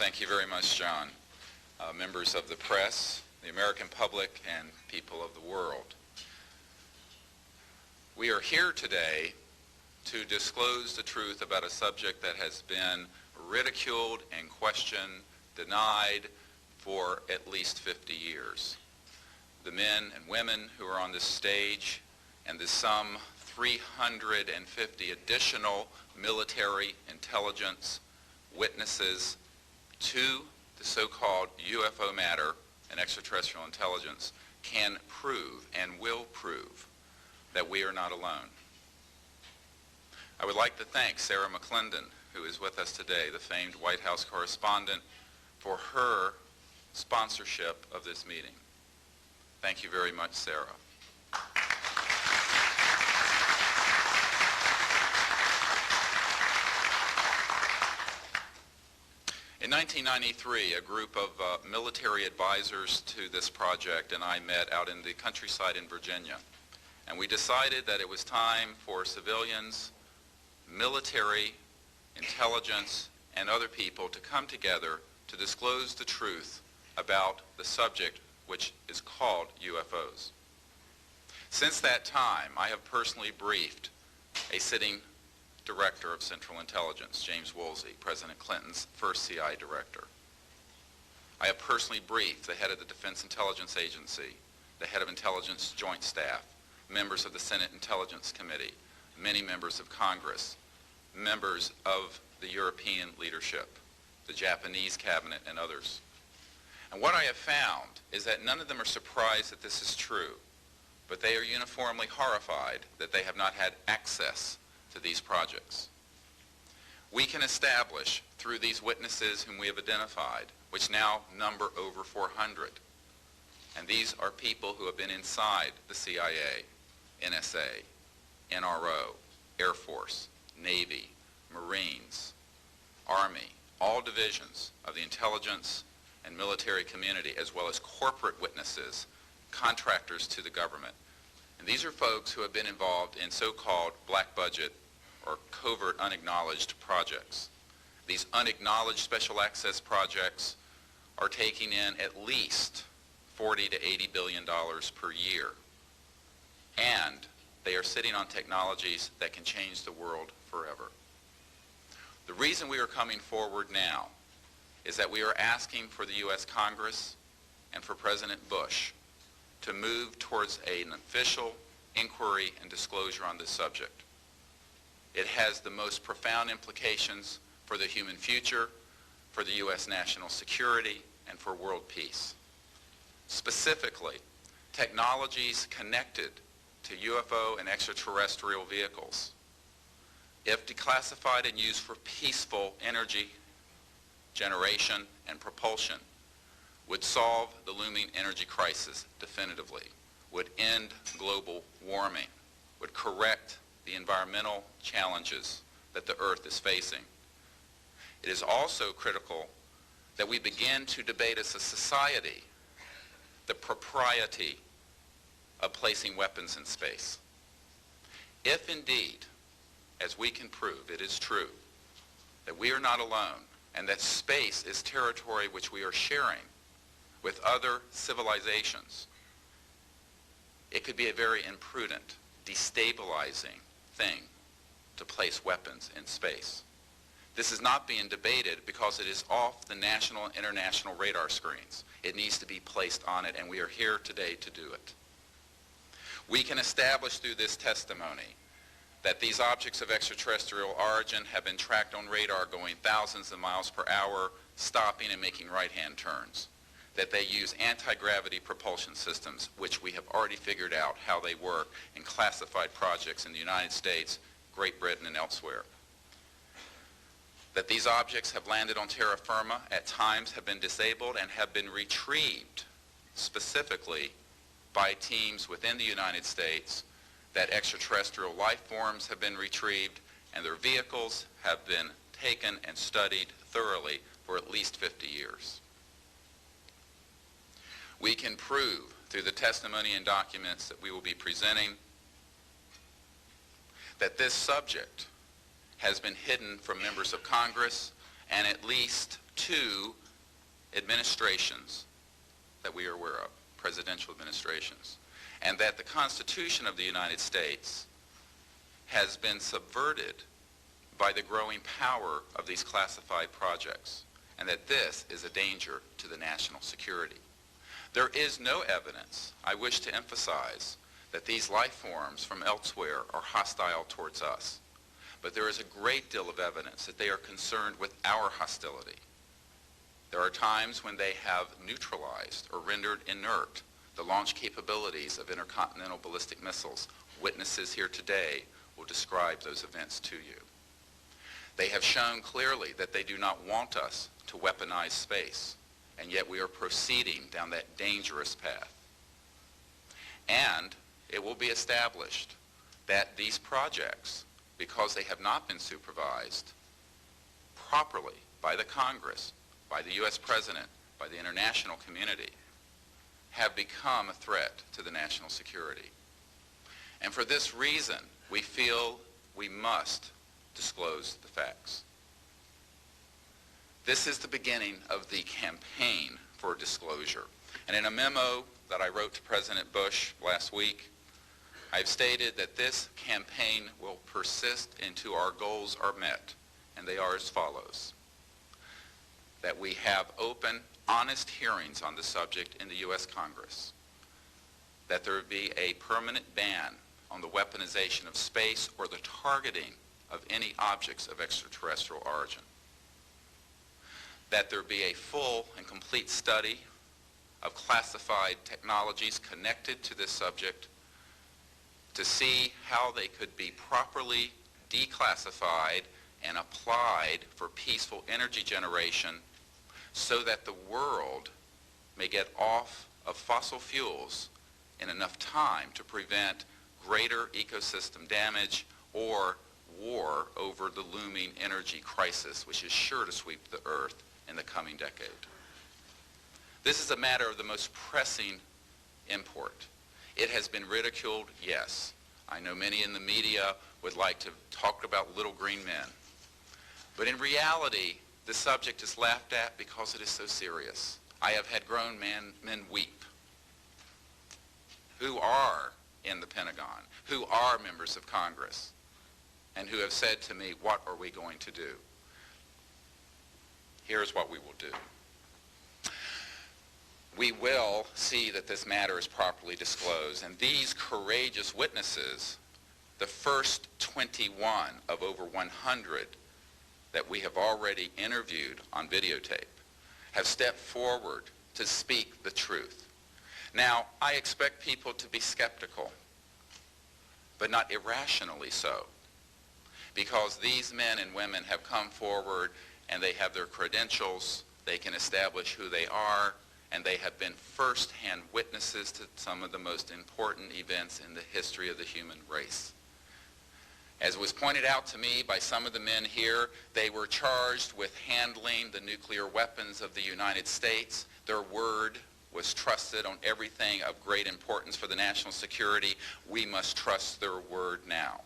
Thank you very much, John. Members of the press, the American public, and people of the world. We are here today to disclose the truth about a subject that has been ridiculed and questioned, denied for at least 50 years. The men and women who are on this stage and the some 350 additional military intelligence witnesses to the so-called UFO matter and extraterrestrial intelligence can prove and will prove that we are not alone. I would like to thank Sarah McClendon, who is with us today, the famed White House correspondent, for her sponsorship of this meeting. Thank you very much, Sarah. In 1993, a group of military advisors to this project and I met out in the countryside in Virginia. And we decided that it was time for civilians, military, intelligence, and other people to come together to disclose the truth about the subject which is called UFOs. Since that time, I have personally briefed a sitting Director of Central Intelligence, James Woolsey, President Clinton's first CIA director. I have personally briefed the head of the Defense Intelligence Agency, the head of Intelligence Joint Staff, members of the Senate Intelligence Committee, many members of Congress, members of the European leadership, the Japanese cabinet, and others. And what I have found is that none of them are surprised that this is true, but they are uniformly horrified that they have not had access to these projects. We can establish through these witnesses whom we have identified, which now number over 400, and these are people who have been inside the CIA, NSA, NRO, Air Force, Navy, Marines, Army, all divisions of the intelligence and military community, as well as corporate witnesses, contractors to the government. And these are folks who have been involved in so-called black budget or covert unacknowledged projects. These unacknowledged special access projects are taking in at least $40 to $80 billion per year. And they are sitting on technologies that can change the world forever. The reason we are coming forward now is that we are asking for the U.S. Congress and for President Bush to move towards an official inquiry and disclosure on this subject. It has the most profound implications for the human future, for the U.S. national security, and for world peace. Specifically, technologies connected to UFO and extraterrestrial vehicles, if declassified and used for peaceful energy generation and propulsion, would solve the looming energy crisis definitively, would end global warming, would correct the environmental challenges that the Earth is facing. It is also critical that we begin to debate as a society the propriety of placing weapons in space. If indeed, as we can prove, it is true that we are not alone and that space is territory which we are sharing with other civilizations, it could be a very imprudent, destabilizing thing to place weapons in space. This is not being debated because it is off the national and international radar screens. It needs to be placed on it, and we are here today to do it. We can establish through this testimony that these objects of extraterrestrial origin have been tracked on radar going thousands of miles per hour, stopping and making right-hand turns, that they use anti-gravity propulsion systems, which we have already figured out how they work in classified projects in the United States, Great Britain, and elsewhere. That these objects have landed on terra firma, at times have been disabled, and have been retrieved specifically by teams within the United States, that extraterrestrial life forms have been retrieved, and their vehicles have been taken and studied thoroughly for at least 50 years. We can prove through the testimony and documents that we will be presenting that this subject has been hidden from members of Congress and at least 2 administrations that we are aware of, presidential administrations, and that the Constitution of the United States has been subverted by the growing power of these classified projects, and that this is a danger to the national security. There is no evidence, I wish to emphasize, that these life forms from elsewhere are hostile towards us, but there is a great deal of evidence that they are concerned with our hostility. There are times when they have neutralized or rendered inert the launch capabilities of intercontinental ballistic missiles. Witnesses here today will describe those events to you. They have shown clearly that they do not want us to weaponize space, and yet we are proceeding down that dangerous path. And it will be established that these projects, because they have not been supervised properly by the Congress, by the U.S. President, by the international community, have become a threat to the national security. And for this reason, we feel we must disclose the facts. This is the beginning of the campaign for disclosure. And in a memo that I wrote to President Bush last week, I've stated that this campaign will persist until our goals are met, and they are as follows: that we have open, honest hearings on the subject in the U.S. Congress, that there be a permanent ban on the weaponization of space or the targeting of any objects of extraterrestrial origin, that there be a full and complete study of classified technologies connected to this subject to see how they could be properly declassified and applied for peaceful energy generation so that the world may get off of fossil fuels in enough time to prevent greater ecosystem damage or war over the looming energy crisis, which is sure to sweep the earth in the coming decade. This is a matter of the most pressing import. It has been ridiculed, yes. I know many in the media would like to talk about little green men. But in reality, the subject is laughed at because it is so serious. I have had grown men weep who are in the Pentagon, who are members of Congress, and who have said to me, what are we going to do? Here's what we will do. We will see that this matter is properly disclosed, and these courageous witnesses, the first 21 of over 100 that we have already interviewed on videotape, have stepped forward to speak the truth. Now, I expect people to be skeptical, but not irrationally so, because these men and women have come forward and they have their credentials, they can establish who they are, and they have been first-hand witnesses to some of the most important events in the history of the human race. As was pointed out to me by some of the men here, they were charged with handling the nuclear weapons of the United States. Their word was trusted on everything of great importance for the national security. We must trust their word now.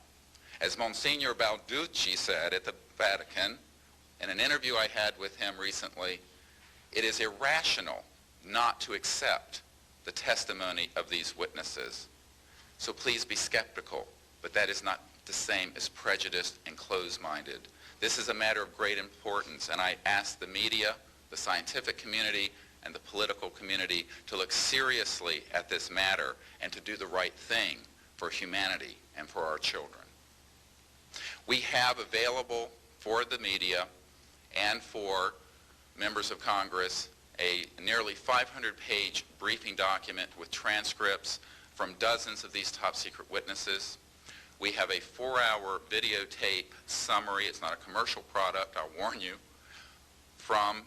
As Monsignor Balducci said at the Vatican, in an interview I had with him recently, it is irrational not to accept the testimony of these witnesses. So please be skeptical, but that is not the same as prejudiced and closed-minded. This is a matter of great importance, and I ask the media, the scientific community, and the political community to look seriously at this matter and to do the right thing for humanity and for our children. We have available for the media and for members of Congress a nearly 500-page briefing document with transcripts from dozens of these top-secret witnesses. We have a 4-hour videotape summary. It's not a commercial product, I'll warn you, from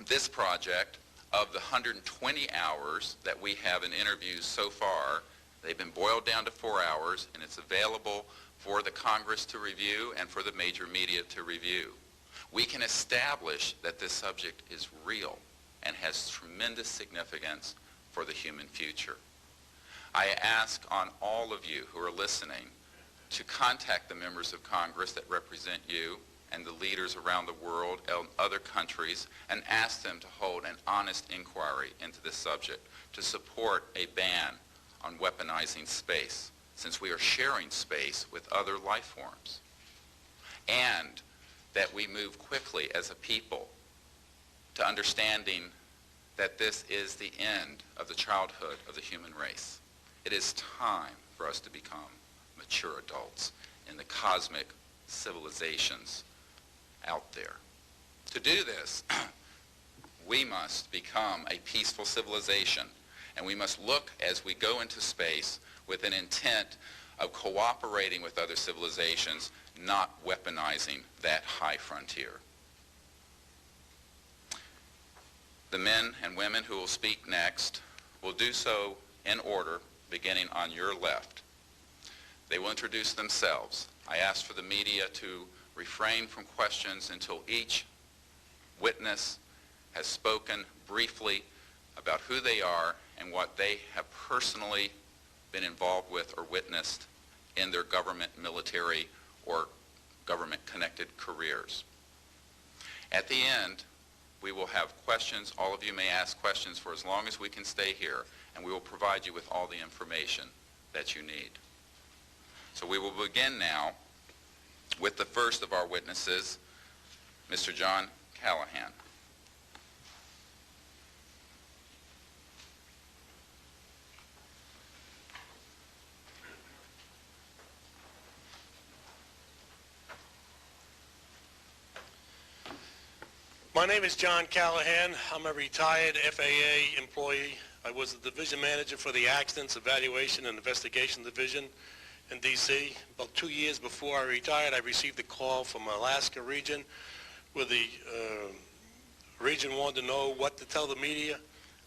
this project of the 120 hours that we have in interviews so far. They've been boiled down to 4 hours, and it's available for the Congress to review and for the major media to review. We can establish that this subject is real and has tremendous significance for the human future. I ask on all of you who are listening to contact the members of Congress that represent you and the leaders around the world and other countries and ask them to hold an honest inquiry into this subject, to support a ban on weaponizing space, since we are sharing space with other life forms, and that we move quickly as a people to understanding that this is the end of the childhood of the human race. It is time for us to become mature adults in the cosmic civilizations out there. To do this, we must become a peaceful civilization, and we must look as we go into space with an intent of cooperating with other civilizations, not weaponizing that high frontier. The men and women who will speak next will do so in order, beginning on your left. They will introduce themselves. I ask for the media to refrain from questions until each witness has spoken briefly about who they are and what they have personally been involved with or witnessed in their government, military, or government-connected careers. At the end, we will have questions. All of you may ask questions for as long as we can stay here, and we will provide you with all the information that you need. So we will begin now with the first of our witnesses, Mr. John Callahan. My name is John Callahan. I'm a retired FAA employee. I was the division manager for the Accidents Evaluation and Investigation Division in D.C. About 2 years before I retired, I received a call from Alaska region where the region wanted to know what to tell the media.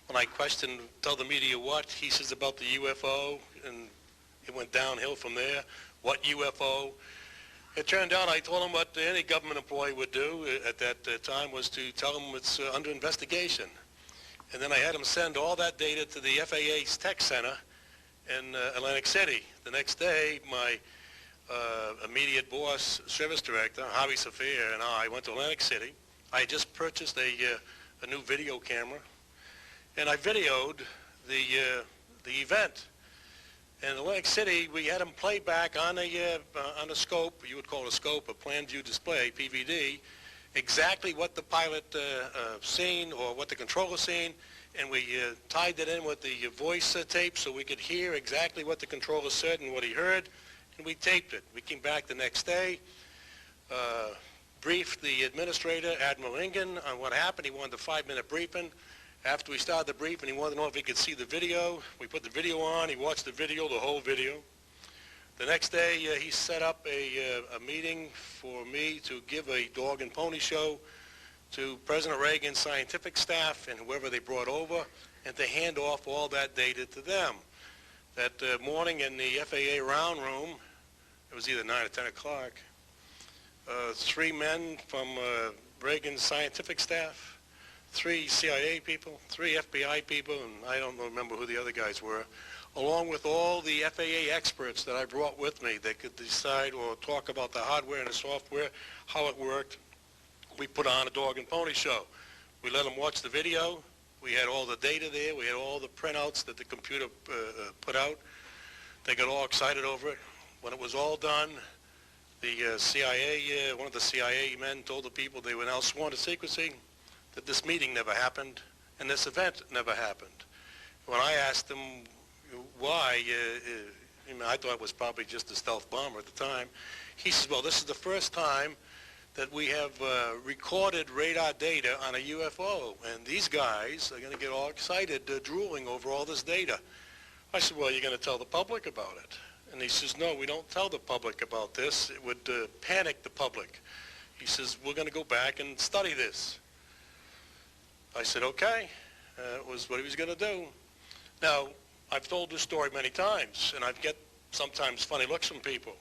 When I questioned, tell the media what, he says about the UFO, and it went downhill from there. What UFO? It turned out I told him what any government employee would do at that time was to tell him it's under investigation. And then I had him send all that data to the FAA's tech center in Atlantic City. The next day, my immediate boss, service director, Javi Safir, and I went to Atlantic City. I had just purchased a new video camera, and I videoed the event. In Atlantic City, we had them play back on a scope, you would call it a scope, a plan view display, PVD, exactly what the pilot seen or what the controller seen, and we tied it in with the voice tape so we could hear exactly what the controller said and what he heard, and we taped it. We came back the next day, briefed the administrator, Admiral Ingen, on what happened. He wanted a 5-minute briefing. After we started the briefing, he wanted to know if he could see the video. We put the video on. He watched the video, the whole video. The next day, he set up a meeting for me to give a dog and pony show to President Reagan's scientific staff and whoever they brought over, and to hand off all that data to them. That morning in the FAA round room, it was either 9 or 10 o'clock, 3 men from Reagan's scientific staff, 3 CIA people, 3 FBI people, and I don't remember who the other guys were, along with all the FAA experts that I brought with me that could decide or talk about the hardware and the software, how it worked. We put on a dog and pony show. We let them watch the video. We had all the data there. We had all the printouts that the computer put out. They got all excited over it. When it was all done, the CIA, one of the CIA men told the people they were now sworn to secrecy, that this meeting never happened and this event never happened. When I asked him why, I thought it was probably just a stealth bomber at the time, he says, well, this is the first time that we have recorded radar data on a UFO, and these guys are going to get all excited, drooling over all this data. I said, well, you're going to tell the public about it? And he says, no, we don't tell the public about this. It would panic the public. He says, we're going to go back and study this. I said, okay. It was what he was going to do. Now, I've told this story many times, and I get sometimes funny looks from people.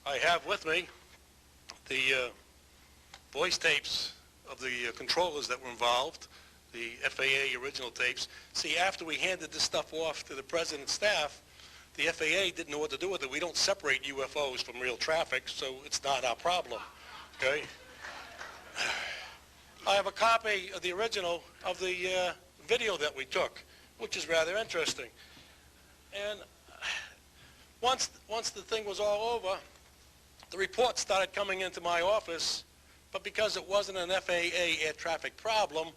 I have with me the voice tapes of the controllers that were involved, the FAA original tapes. See, after we handed this stuff off to the president's staff, the FAA didn't know what to do with it. We don't separate UFOs from real traffic, so it's not our problem, okay? have a copy of the original of the video that we took, which is rather interesting. And once the thing was all over, the reports started coming into my office, but because it wasn't an FAA air traffic problem,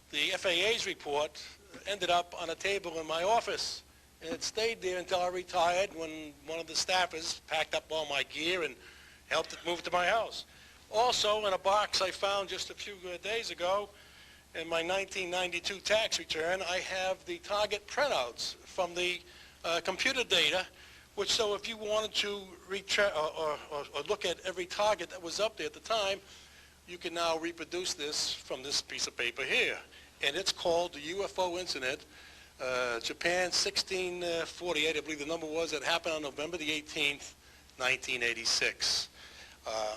the FAA's report ended up on a table in my office. And it stayed there until I retired, when one of the staffers packed up all my gear and helped it move to my house. Also, in a box I found just a few days ago in my 1992 tax return, I have the target printouts from the computer data, which, so if you wanted to or look at every target that was up there at the time, you can now reproduce this from this piece of paper here. And it's called the UFO incident, Japan 1648, I believe the number was. It happened on November the 18th, 1986.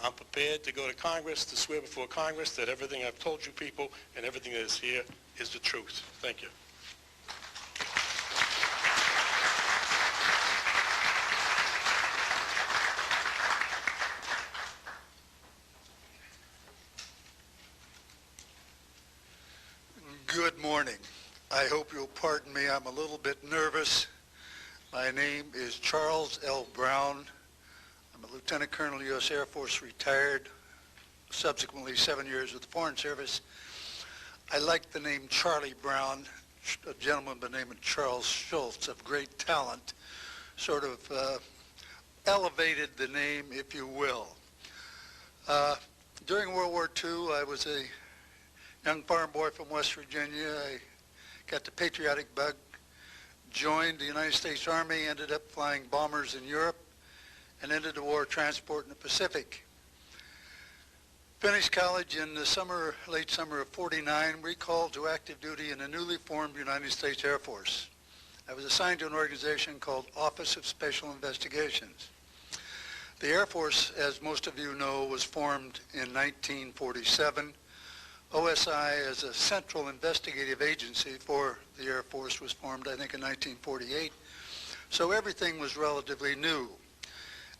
I'm prepared to go to Congress to swear before Congress that everything I've told you people and everything that is here is the truth. Thank you. Good morning. I hope you'll pardon me. I'm a little bit nervous. My name is Charles L. Brown. I'm a Lieutenant Colonel, U.S. Air Force, retired, subsequently 7 years with the Foreign Service. I like the name Charlie Brown. A gentleman by the name of Charles Schultz, of great talent, sort of elevated the name, if you will. During World War II, I was a young farm boy from West Virginia. I got the patriotic bug, joined the United States Army, ended up flying bombers in Europe, and ended the war transport in the Pacific. Finished college in the summer, late summer of '49, recalled to active duty in the newly formed United States Air Force. I was assigned to an organization called Office of Special Investigations. The Air Force, as most of you know, was formed in 1947. OSI, as a central investigative agency for the Air Force, was formed, I think, in 1948. So everything was relatively new.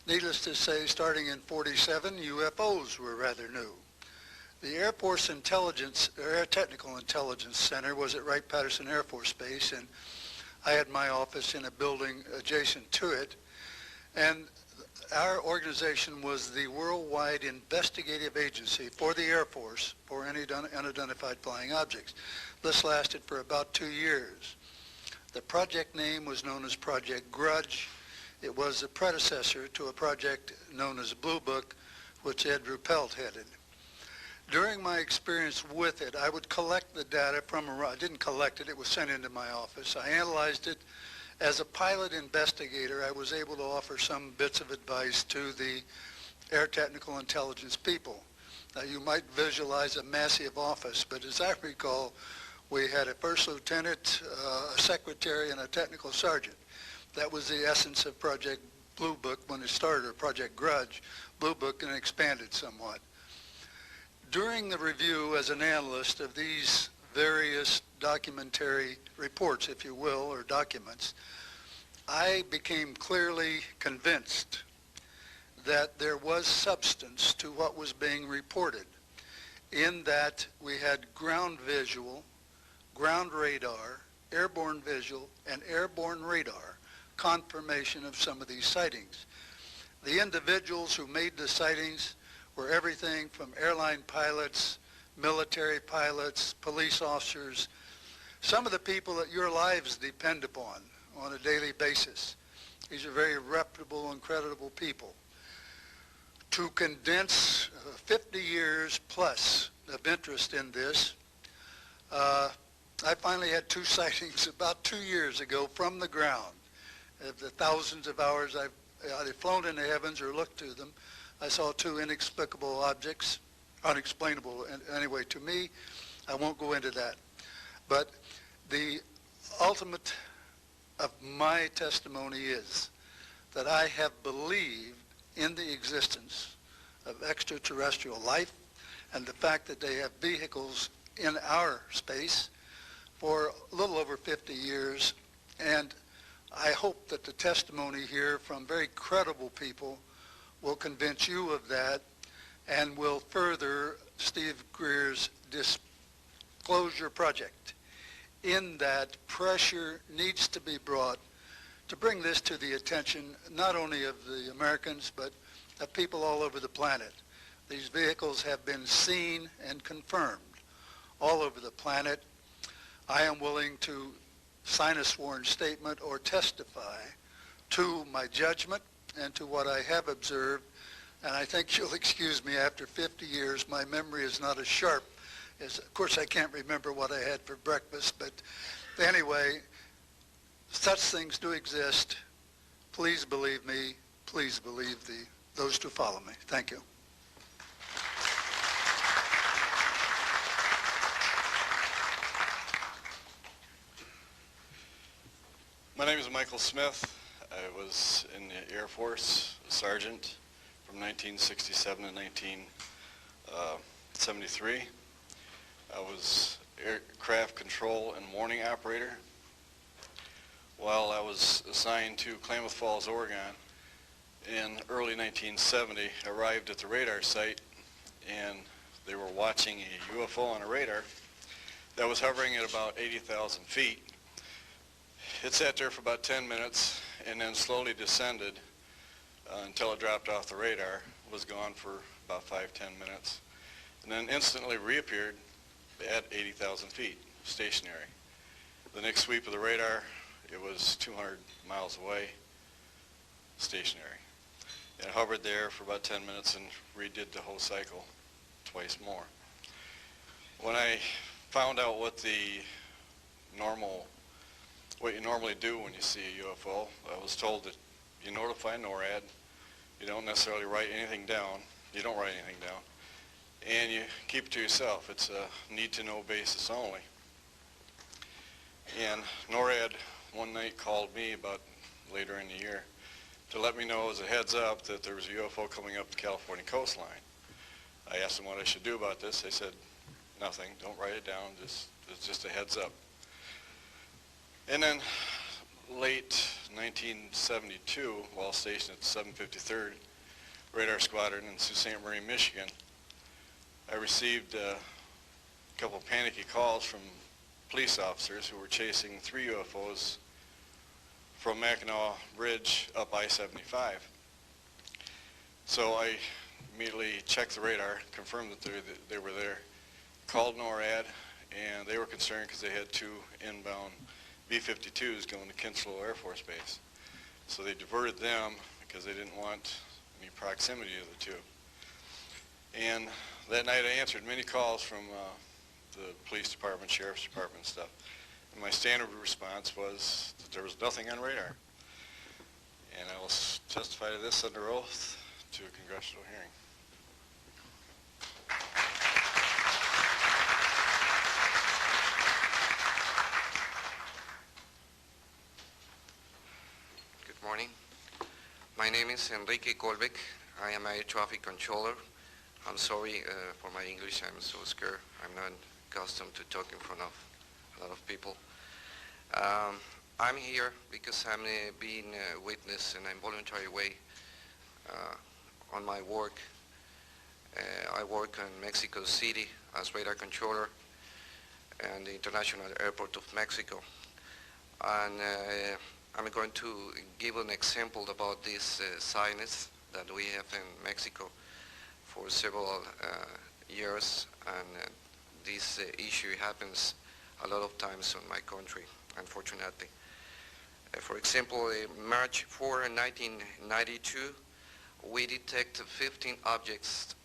Needless to say, starting in '47, UFOs were rather new. The Air Force Intelligence, or Air Technical Intelligence Center was at Wright-Patterson Air Force Base, and I had my office in a building adjacent to it. And our organization was the worldwide investigative agency for the Air Force for any unidentified flying objects. This lasted for about 2 years. The project name was known as Project Grudge. It was the predecessor to a project known as Blue Book, which Ed Ruppelt headed. During my experience with it, I would collect the data from I didn't collect it, it was sent into my office. I analyzed it. As a pilot investigator, I was able to offer some bits of advice to the Air Technical Intelligence people. Now, you might visualize a massive office, but as I recall, we had a first lieutenant, a secretary, and a technical sergeant. That was the essence of Project Blue Book when it started, or Project Grudge, Blue Book, and expanded somewhat. During the review as an analyst of these various documentary reports, if you will, or documents, I became clearly convinced that there was substance to what was being reported, in that we had ground visual, ground radar, airborne visual, and airborne radar confirmation of some of these sightings. The individuals who made the sightings were everything from airline pilots, military pilots, police officers, some of the people that your lives depend upon on a daily basis. These are very reputable and credible people. To condense 50 years plus of interest in this, I finally had 2 sightings about 2 years ago from the ground. Of the thousands of hours I've either flown in the heavens or looked to them, I saw 2 inexplicable objects, unexplainable anyway to me. I won't go into that. But the ultimate of my testimony is that I have believed in the existence of extraterrestrial life and the fact that they have vehicles in our space for a little over 50 years. And I hope that the testimony here from very credible people will convince you of that and will further Steve Greer's disclosure project, in that pressure needs to be brought to bring this to the attention not only of the Americans, but of people all over the planet. These vehicles have been seen and confirmed all over the planet. I am willing to sign a sworn statement or testify to my judgment and to what I have observed. And I think you'll excuse me, after 50 years, my memory is not as sharp as, of course, I can't remember what I had for breakfast, but anyway, such things do exist. Please believe me. Please believe those who follow me. Thank you. My name is Michael Smith. I was in the Air Force, a sergeant, from 1967 to 1973. I was aircraft control and warning operator. While I was assigned to Klamath Falls, Oregon, in early 1970, I arrived at the radar site, and they were watching a UFO on a radar that was hovering at about 80,000 feet. It sat there for about 10 minutes and then slowly descended until it dropped off the radar. It was gone for about 5-10 minutes, and then instantly reappeared at 80,000 feet, stationary. The next sweep of the radar, it was 200 miles away, stationary. It hovered there for about 10 minutes and redid the whole cycle twice more. When I found out what you normally do when you see a UFO, I was told that you notify NORAD, you don't necessarily write anything down, you don't write anything down, and you keep it to yourself. It's a need-to-know basis only. And NORAD one night called me about later in the year to let me know as a heads up that there was a UFO coming up the California coastline. I asked them what I should do about this. They said, nothing, don't write it down, it's just a heads up. And then late 1972, while stationed at the 753rd Radar Squadron in Sault Ste. Marie, Michigan, I received a couple of panicky calls from police officers who were chasing 3 UFOs from Mackinac Bridge up I-75. So I immediately checked the radar, confirmed that they were there, called NORAD, and they were concerned because they had 2 inbound B-52s going to Kinslow Air Force Base. So they diverted them because they didn't want any proximity to the 2. And that night I answered many calls from the police department, sheriff's department and stuff. And my standard response was that there was nothing on radar. And I will testify to this under oath to a congressional hearing. Good morning. My name is Enrique Colbeck. I am a traffic controller. I'm sorry for my English. I'm so scared. I'm not accustomed to talk in front of a lot of people. I'm here because I'm being a witness in a voluntary way on my work. I work in Mexico City as radar controller and the International Airport of Mexico. And I'm going to give an example about this sinus that we have in Mexico for several years, and this issue happens a lot of times in my country, unfortunately. For example, March 4, 1992, we detected 15 objects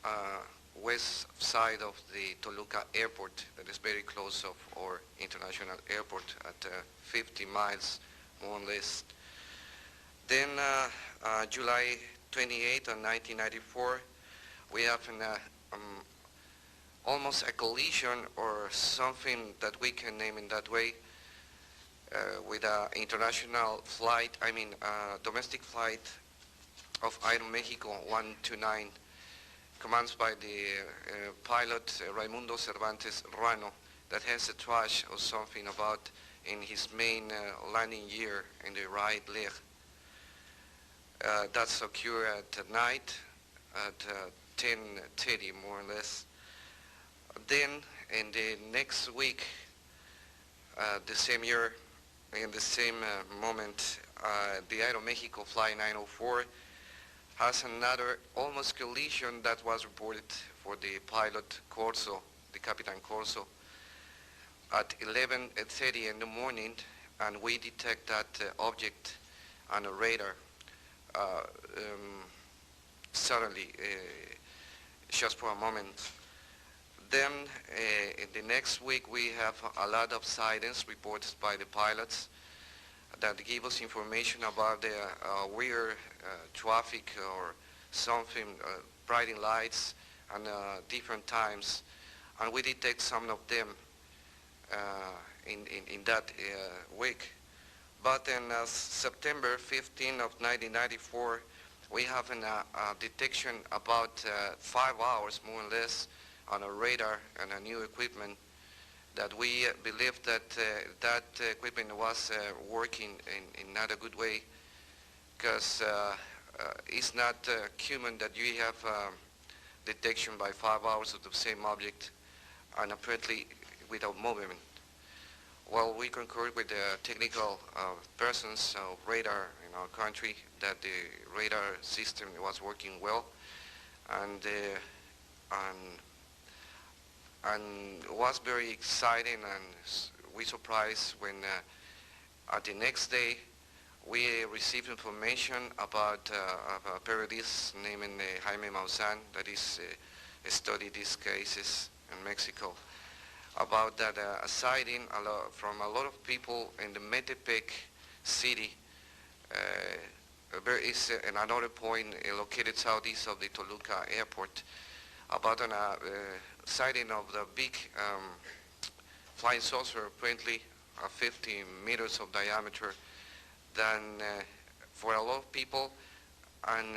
west side of the Toluca airport, that is very close of our international airport at 50 miles, more or less. Then July 28 of 1994, we have almost a collision or something that we can name in that way with an international flight, domestic flight of Aeromexico 129, commanded by the pilot Raimundo Cervantes Ruano, that has a trash or something about in his main landing gear in the right leg. That's occurred at night at 10:30 more or less. Then in the next week, the same year, in the same moment, the Aeromexico Flight 904 has another almost collision that was reported for the pilot Corso, the Capitan Corso, at 11:30 in the morning, and we detect that object on a radar suddenly, just for a moment. Then in the next week we have a lot of sightings reported by the pilots that give us information about the weird traffic or something, bright lights and different times, and we detect some of them in that week. But in September 15 of 1994, we have a detection about 5 hours, more or less, on a radar and a new equipment that we believe that that equipment was working in not a good way, because it's not common that you have detection by 5 hours of the same object and apparently without movement. Well, we concur with the technical persons of radar in our country that the radar system was working well, and was very exciting, and we surprised when at the next day we received information about a periodist named Jaime Maussan that is studied these cases in Mexico, about that a sighting from a lot of people in the Metepec city. There is another point located southeast of the Toluca airport, about a sighting of the big flying saucer, apparently 50 meters of diameter, than for a lot of people, and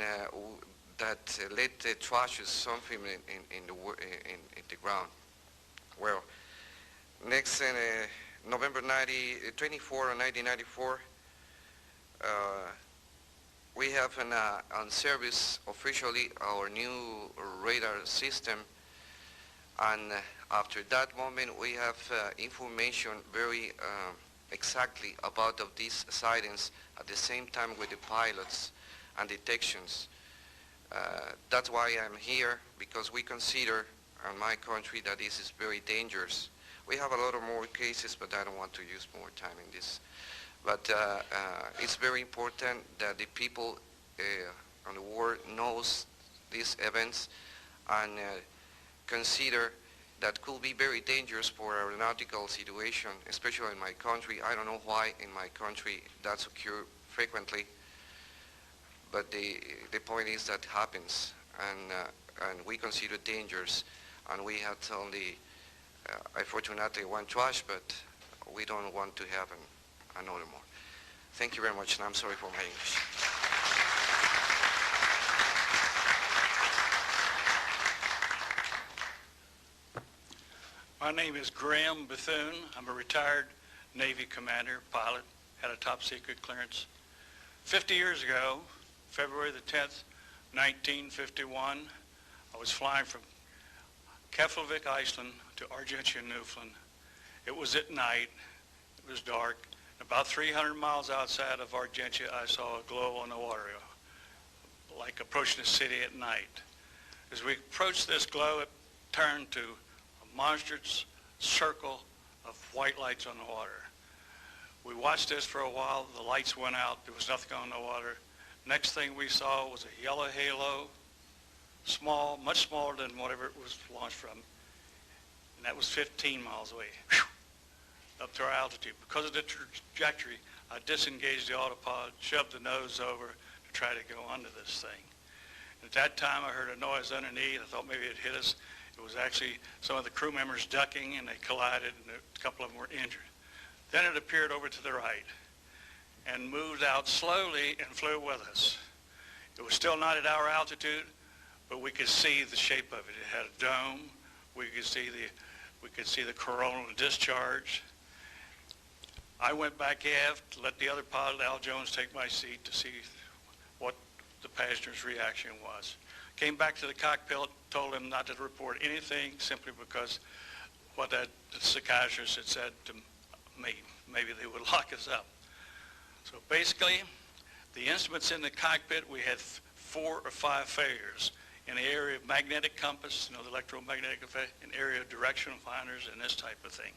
that led the trashes something in the ground. Well, next November 24 of 1994, we have on service officially our new radar system, and after that moment we have information very exactly about of these sightings at the same time with the pilots and detections. That's why I'm here, because we consider in my country that this is very dangerous. We have a lot of more cases, but I don't want to use more time in this. But it's very important that the people on the world knows these events and consider that could be very dangerous for aeronautical situation, especially in my country. I don't know why in my country that's occur frequently, but the point is that happens, and we consider dangers, and we had only, unfortunately, one trash, but we don't want to have another more. Thank you very much, and I'm sorry for my English. My name is Graham Bethune. I'm a retired Navy commander, pilot, had a top secret clearance. 50 years ago, February the 10th, 1951, I was flying from Keflavik, Iceland to Argentia, Newfoundland. It was at night, it was dark. About 300 miles outside of Argentia, I saw a glow on the water, like approaching the city at night. As we approached this glow, it turned to a monstrous circle of white lights on the water. We watched this for a while. The lights went out. There was nothing on the water. Next thing we saw was a yellow halo, small, much smaller than whatever it was launched from, and that was 15 miles away, up to our altitude. Because of the trajectory, I disengaged the autopilot, shoved the nose over to try to go under this thing. At that time, I heard a noise underneath. I thought maybe it hit us. It was actually some of the crew members ducking, and they collided, and a couple of them were injured. Then it appeared over to the right and moved out slowly and flew with us. It was still not at our altitude, but we could see the shape of it. It had a dome. We could see the coronal discharge. I went back aft, let the other pilot, Al Jones, take my seat to see what the passenger's reaction was. Came back to the cockpit, told him not to report anything, simply because what that psychiatrist had said to me. Maybe they would lock us up. So basically, the instruments in the cockpit, we had 4 or 5 failures in the area of magnetic compass, the electromagnetic effect, in area of directional finders and this type of thing.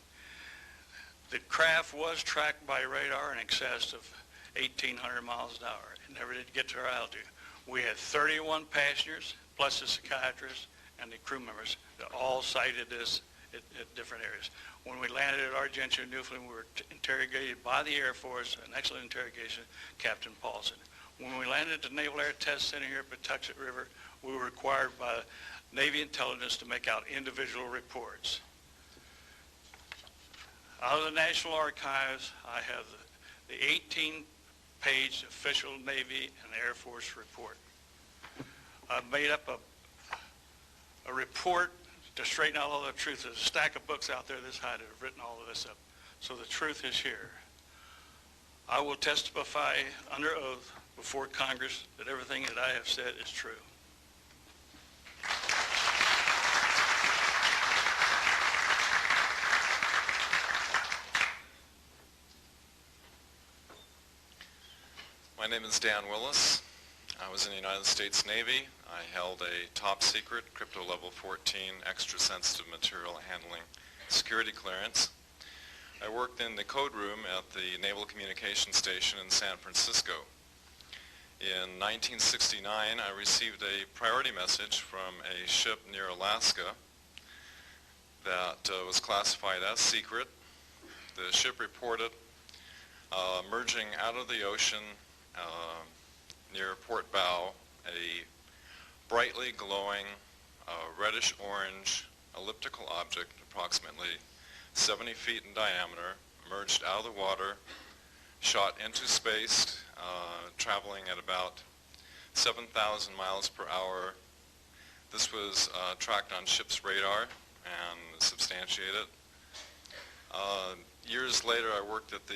The craft was tracked by radar in excess of 1,800 miles an hour. It never did get to our altitude. We had 31 passengers, plus the psychiatrist and the crew members that all cited this at different areas. When we landed at Argentia, Newfoundland, we were interrogated by the Air Force, an excellent interrogation, Captain Paulson. When we landed at the Naval Air Test Center here at Patuxent River, we were required by Navy intelligence to make out individual reports. Out of the National Archives, I have the 18-page official Navy and Air Force report. I've made up a report to straighten out all the truth. There's a stack of books out there this high that have written all of this up. So the truth is here. I will testify under oath before Congress that everything that I have said is true. My name is Dan Willis. I was in the United States Navy. I held a top secret crypto level 14 extra sensitive material handling security clearance. I worked in the code room at the Naval Communication Station in San Francisco. In 1969, I received a priority message from a ship near Alaska that was classified as secret. The ship reported emerging out of the ocean near port bow, a brightly glowing reddish-orange elliptical object, approximately 70 feet in diameter, emerged out of the water, shot into space, traveling at about 7,000 miles per hour. This was tracked on ship's radar and substantiated. Years later, I worked at the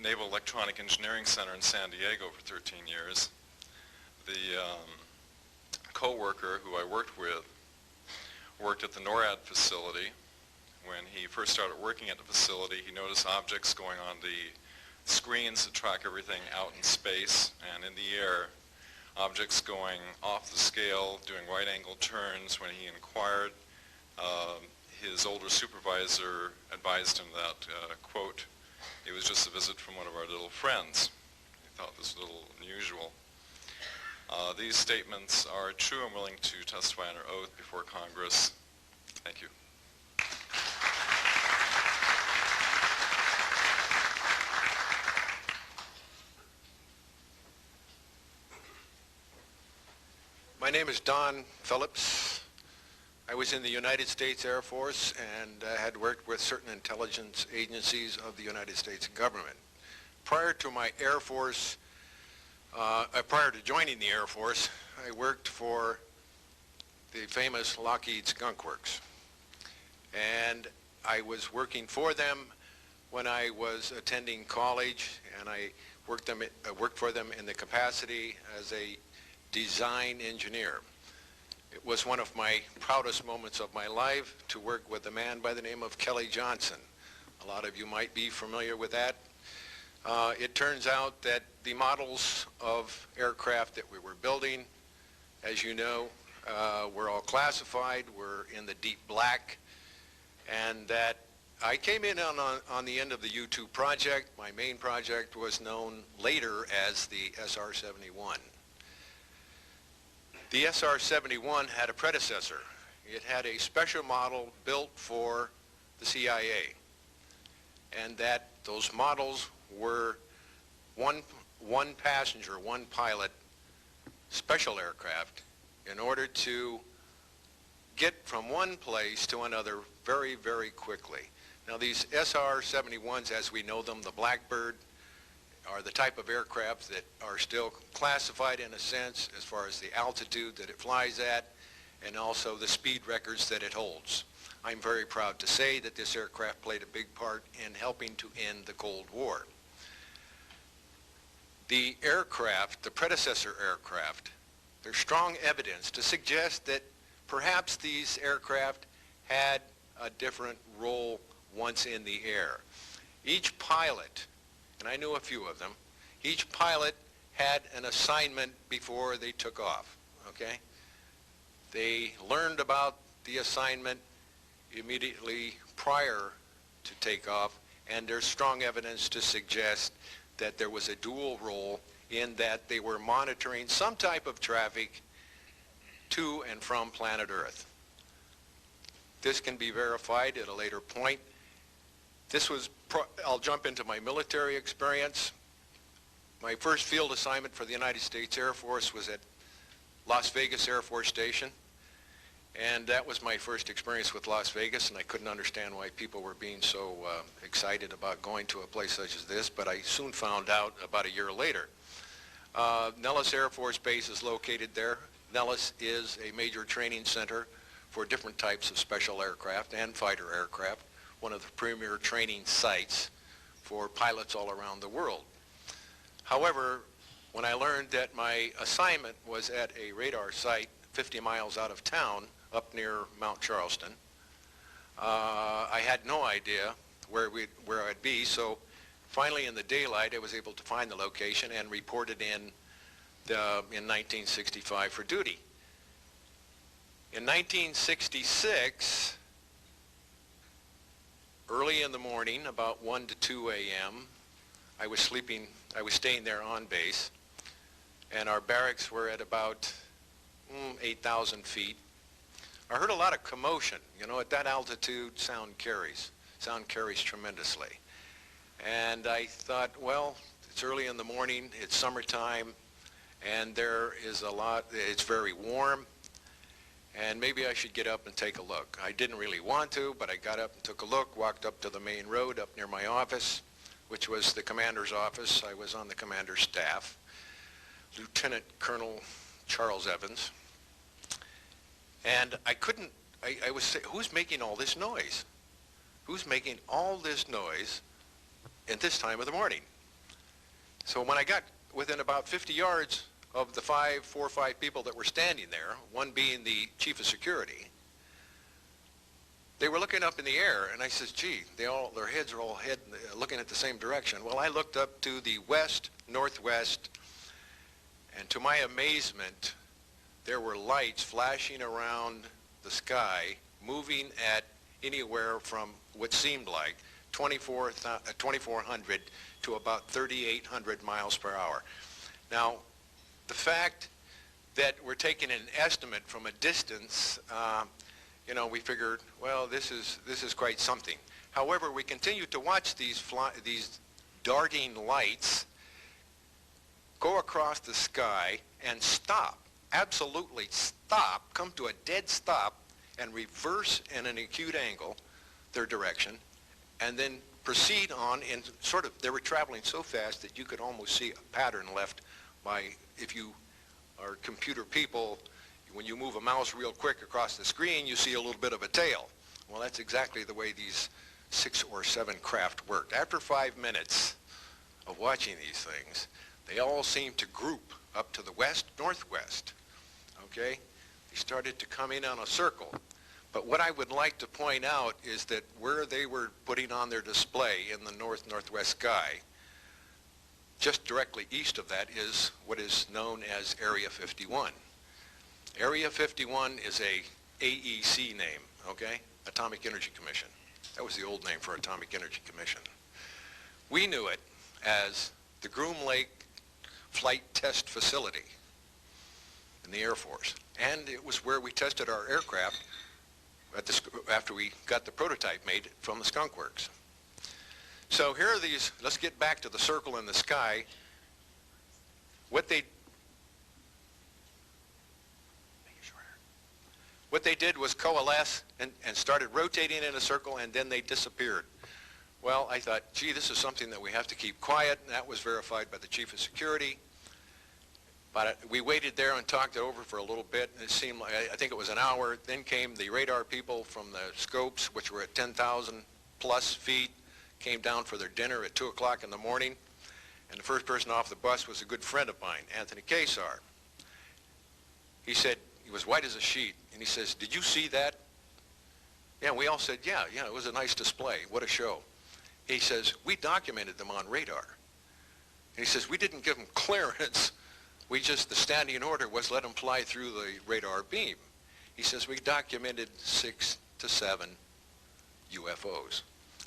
Naval Electronic Engineering Center in San Diego for 13 years. The co-worker who I worked with worked at the NORAD facility. When he first started working at the facility, he noticed objects going on the screens that track everything out in space and in the air, objects going off the scale, doing right-angle turns. When he inquired, his older supervisor advised him that, quote, it was just a visit from one of our little friends. He thought this was a little unusual. These statements are true. I'm willing to testify under oath before Congress. Thank you. My name is Don Phillips. I was in the United States Air Force and had worked with certain intelligence agencies of the United States government. Prior to my Air Force, prior to joining the Air Force, I worked for the famous Lockheed Skunk Works. And I was working for them when I was attending college, and I worked for them in the capacity as a design engineer. It was one of my proudest moments of my life to work with a man by the name of Kelly Johnson. A lot of you might be familiar with that. It turns out that the models of aircraft that we were building, as you know, were all classified, were in the deep black, and that I came in on the end of the U-2 project. My main project was known later as the SR-71. The SR-71 had a predecessor. It had a special model built for the CIA, and that those models were one passenger, one pilot special aircraft in order to get from one place to another very, very quickly. Now these SR-71s, as we know them, the Blackbird, are the type of aircraft that are still classified in a sense as far as the altitude that it flies at and also the speed records that it holds. I'm very proud to say that this aircraft played a big part in helping to end the Cold War. The aircraft, the predecessor aircraft, there's strong evidence to suggest that perhaps these aircraft had a different role once in the air. Each pilot, and I knew a few of them, each pilot had an assignment before they took off, okay? They learned about the assignment immediately prior to takeoff, and there's strong evidence to suggest that there was a dual role in that they were monitoring some type of traffic to and from planet Earth. This can be verified at a later point. I'll jump into my military experience. My first field assignment for the United States Air Force was at Las Vegas Air Force Station. And that was my first experience with Las Vegas, and I couldn't understand why people were being so excited about going to a place such as this, but I soon found out about a year later. Nellis Air Force Base is located there. Nellis is a major training center for different types of special aircraft and fighter aircraft, one of the premier training sites for pilots all around the world. However, when I learned that my assignment was at a radar site 50 miles out of town, up near Mount Charleston, I had no idea where I'd be, so finally in the daylight I was able to find the location and reported in 1965 for duty. In 1966, early in the morning, about 1 to 2 a.m., I was staying there on base, and our barracks were at about 8,000 feet. I heard a lot of commotion. You know, at that altitude, sound carries tremendously. And I thought, well, it's early in the morning, it's summertime, and it's very warm, and maybe I should get up and take a look. I didn't really want to, but I got up and took a look, walked up to the main road up near my office, which was the commander's office. I was on the commander's staff, Lieutenant Colonel Charles Evans. And I was saying, who's making all this noise? Who's making all this noise at this time of the morning? So when I got within about 50 yards of the 4 or 5 people that were standing there, one being the chief of security, they were looking up in the air, and I says, gee, their heads are all looking at the same direction. Well, I looked up to the west, northwest, and to my amazement, there were lights flashing around the sky, moving at anywhere from what seemed like 2,400 to about 3,800 miles per hour. Now, the fact that we're taking an estimate from a distance, we figured, well, this is quite something. However, we continued to watch these darting lights go across the sky and stop, absolutely stop, come to a dead stop, and reverse in an acute angle their direction, and then proceed on in they were traveling so fast that you could almost see a pattern left by, if you are computer people, when you move a mouse real quick across the screen, you see a little bit of a tail. Well, that's exactly the way these 6 or 7 craft worked. After 5 minutes of watching these things, they all seemed to group up to the west, northwest, okay? They started to come in on a circle. But what I would like to point out is that where they were putting on their display in the north-northwest sky, just directly east of that is what is known as Area 51. Area 51 is a AEC name, okay? Atomic Energy Commission. That was the old name for Atomic Energy Commission. We knew it as the Groom Lake Flight Test Facility in the Air Force. And it was where we tested our aircraft after we got the prototype made from the Skunk Works. So here are these, let's get back to the circle in the sky. What they did was coalesce and started rotating in a circle, and then they disappeared. Well, I thought, gee, this is something that we have to keep quiet, and that was verified by the chief of security. But we waited there and talked it over for a little bit, and it seemed like, I think it was an hour. Then came the radar people from the scopes, which were at 10,000 plus feet, came down for their dinner at 2 o'clock in the morning. And the first person off the bus was a good friend of mine, Anthony Kesar. He said, he was white as a sheet, and he says, did you see that? Yeah, we all said, yeah, it was a nice display. What a show. He says, we documented them on radar. And he says, we didn't give them clearance. The standing order was let them fly through the radar beam. He says, we documented 6 to 7 UFOs.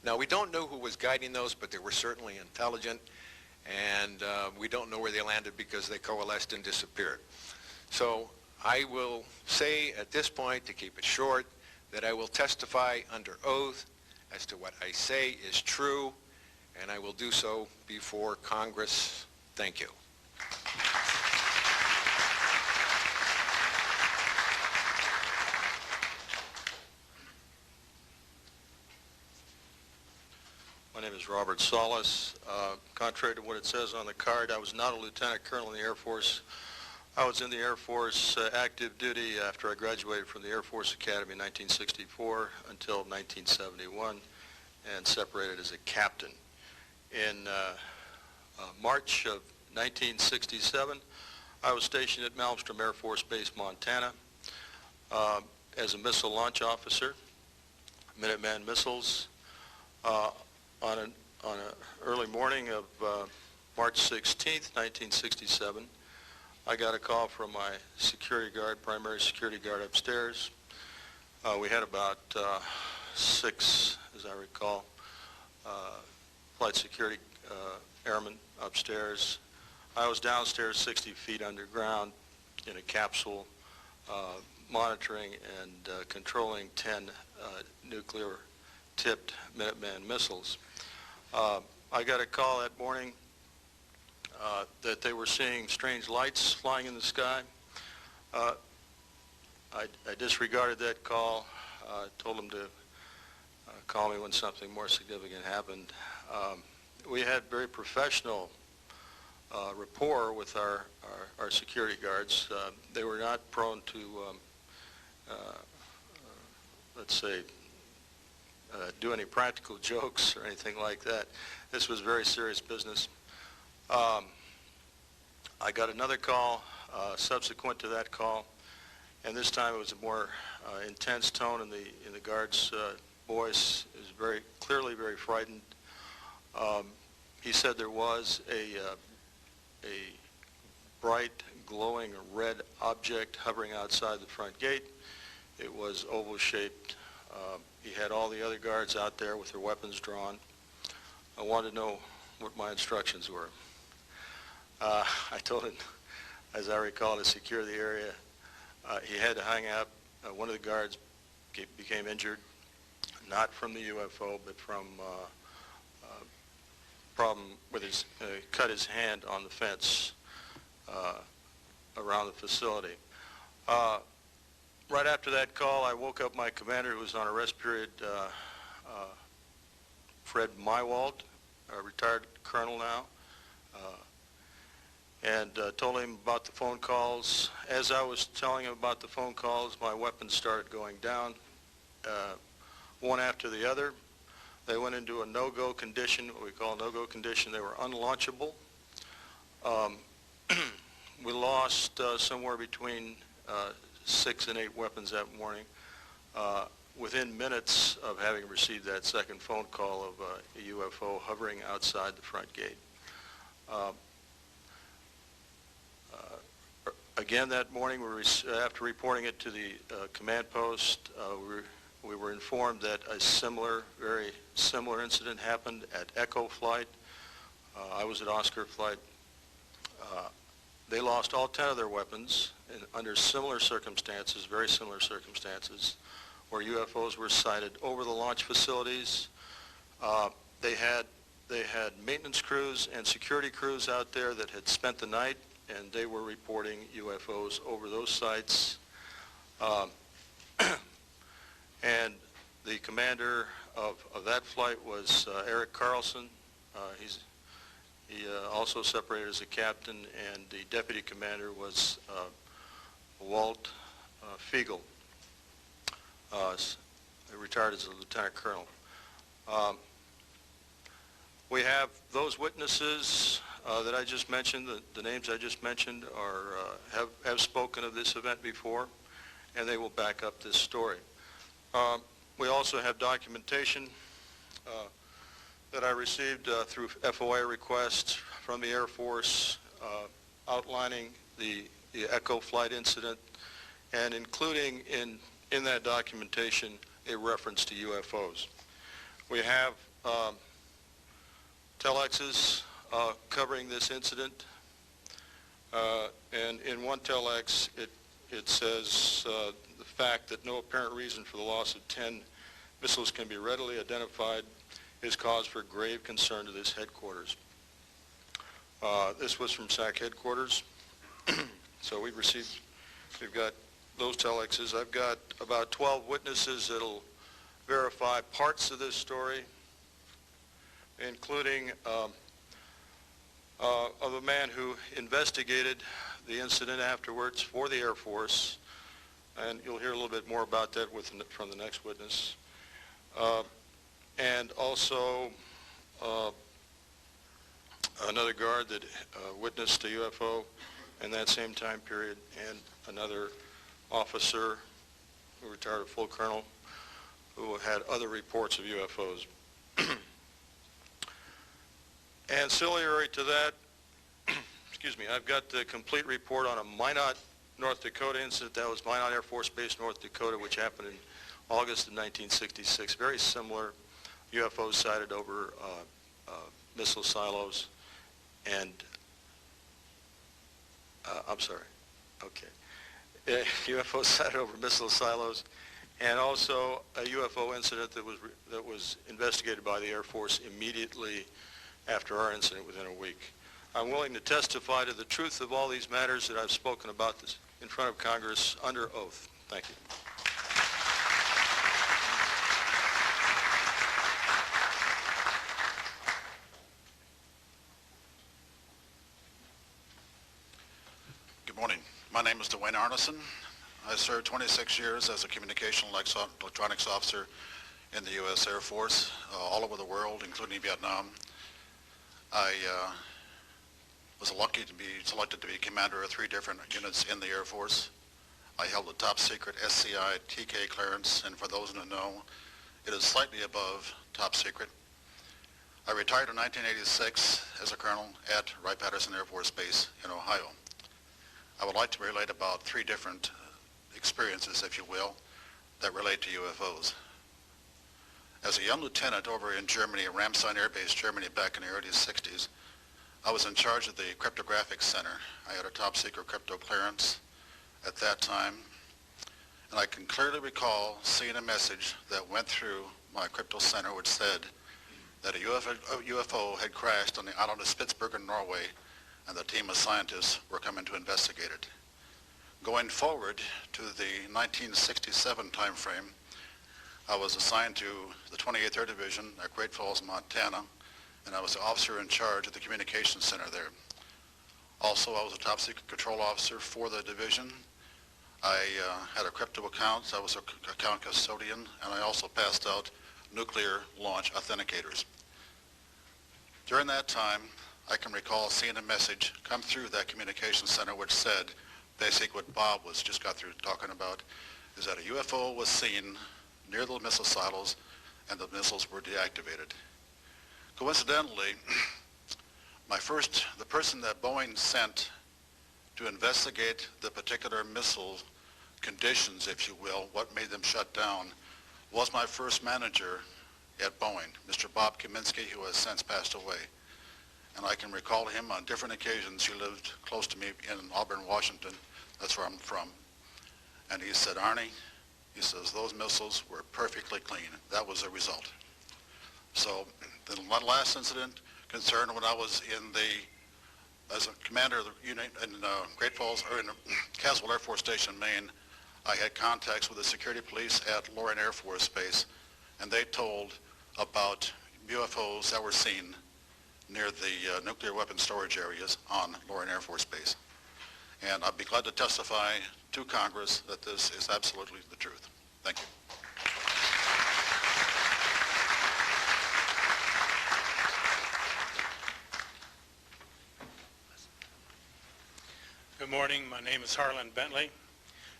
Now, we don't know who was guiding those, but they were certainly intelligent, and we don't know where they landed because they coalesced and disappeared. So I will say at this point, to keep it short, that I will testify under oath as to what I say is true, and I will do so before Congress. Thank you. My name is Robert Solis. Contrary to what it says on the card, I was not a lieutenant colonel in the Air Force. I was in the Air Force active duty after I graduated from the Air Force Academy in 1964 until 1971 and separated as a captain. In March of 1967, I was stationed at Malmstrom Air Force Base, Montana, as a missile launch officer, Minuteman missiles. On an early morning of March 16th, 1967, I got a call from my security guard, primary security guard upstairs. We had about 6, as I recall, flight security airmen upstairs. I was downstairs 60 feet underground in a capsule monitoring and controlling 10 nuclear-tipped Minuteman missiles. I got a call that morning that they were seeing strange lights flying in the sky. I disregarded that call, told them to call me when something more significant happened. We had very professional rapport with our security guards. They were not prone to, let's say, do any practical jokes or anything like that. This was very serious business. I got another call subsequent to that call, and this time it was a more intense tone in the guard's voice. It was very clearly very frightened. He said there was a bright, glowing red object hovering outside the front gate. It was oval-shaped. He had all the other guards out there with their weapons drawn. I wanted to know what my instructions were. I told him, as I recall, to secure the area. He had to hang up. One of the guards became injured, not from the UFO, but from problem with his, cut his hand on the fence around the facility. Right after that call, I woke up my commander, who was on a rest period, Fred Mywald, a retired colonel now, and told him about the phone calls. As I was telling him about the phone calls, my weapons started going down, one after the other. They went into a no-go condition, what we call a no-go condition. They were unlaunchable. We lost somewhere between 6 and 8 weapons that morning within minutes of having received that second phone call of a UFO hovering outside the front gate. Again that morning, after reporting it to the command post, we were informed that a very similar incident happened at Echo Flight. I was at Oscar Flight. They lost all 10 of their weapons under similar circumstances, very similar circumstances, where UFOs were sighted over the launch facilities. They had maintenance crews and security crews out there that had spent the night, and they were reporting UFOs over those sites. And the commander of that flight was Eric Carlson. He also separated as a captain, and the deputy commander was Walt Fiegel, retired as a lieutenant colonel. We have those witnesses that I just mentioned, the names I just mentioned have spoken of this event before, and they will back up this story. We also have documentation that I received through FOA requests from the Air Force outlining the Echo flight incident and including in that documentation a reference to UFOs. We have telexes covering this incident, and in one telex it says the fact that no apparent reason for the loss of 10 missiles can be readily identified is cause for grave concern to this headquarters. This was from SAC headquarters. So we've got those telexes. I've got about 12 witnesses that'll verify parts of this story, including of a man who investigated the incident afterwards for the Air Force, and you'll hear a little bit more about that from the next witness. And also another guard that witnessed a UFO in that same time period, and another officer who retired a full colonel who had other reports of UFOs. Ancillary to that, excuse me, I've got the complete report on a Minot, North Dakota incident. That was Minot Air Force Base, North Dakota, which happened in August of 1966. Very similar. UFOs sighted over missile silos and, I'm sorry, okay. UFOs sighted over missile silos, and also a UFO incident that was investigated by the Air Force immediately after our incident within a week. I'm willing to testify to the truth of all these matters that I've spoken about this in front of Congress under oath. Thank you. Good morning. My name is Dwayne Arneson. I served 26 years as a communication electronics officer in the U.S. Air Force, all over the world, including Vietnam. I was lucky to be selected to be commander of 3 different units in the Air Force. I held a top secret SCI TK clearance, and for those who know, it is slightly above top secret. I retired in 1986 as a colonel at Wright-Patterson Air Force Base in Ohio. I would like to relate about 3 different experiences, if you will, that relate to UFOs. As a young lieutenant over in Germany, at Ramstein Air Base, Germany, back in the early 60s, I was in charge of the cryptographic center. I had a top secret crypto clearance at that time, and I can clearly recall seeing a message that went through my crypto center which said that a UFO had crashed on the island of Spitsbergen, Norway, and the team of scientists were coming to investigate it. Going forward to the 1967 timeframe, I was assigned to the 28th Air Division at Great Falls, Montana, and I was the officer in charge of the communications center there. Also, I was a top secret control officer for the division. I had a crypto account. I was an account custodian, and I also passed out nuclear launch authenticators. During that time, I can recall seeing a message come through that communications center which said, basically what Bob was just got through talking about, is that a UFO was seen near the missile silos and the missiles were deactivated. Coincidentally, the person that Boeing sent to investigate the particular missile conditions, if you will, what made them shut down, was my first manager at Boeing, Mr. Bob Kaminsky, who has since passed away. And I can recall him on different occasions. He lived close to me in Auburn, Washington. That's where I'm from. And he said, Arnie, he says, those missiles were perfectly clean. That was the result. So the last incident concerned when I was as a commander of the unit in Great Falls, or in Caswell Air Force Station, Maine, I had contacts with the security police at Loring Air Force Base, and they told about UFOs that were seen near the nuclear weapon storage areas on Loring Air Force Base. And I'd be glad to testify to Congress that this is absolutely the truth. Thank you. Good morning. My name is Harlan Bentley.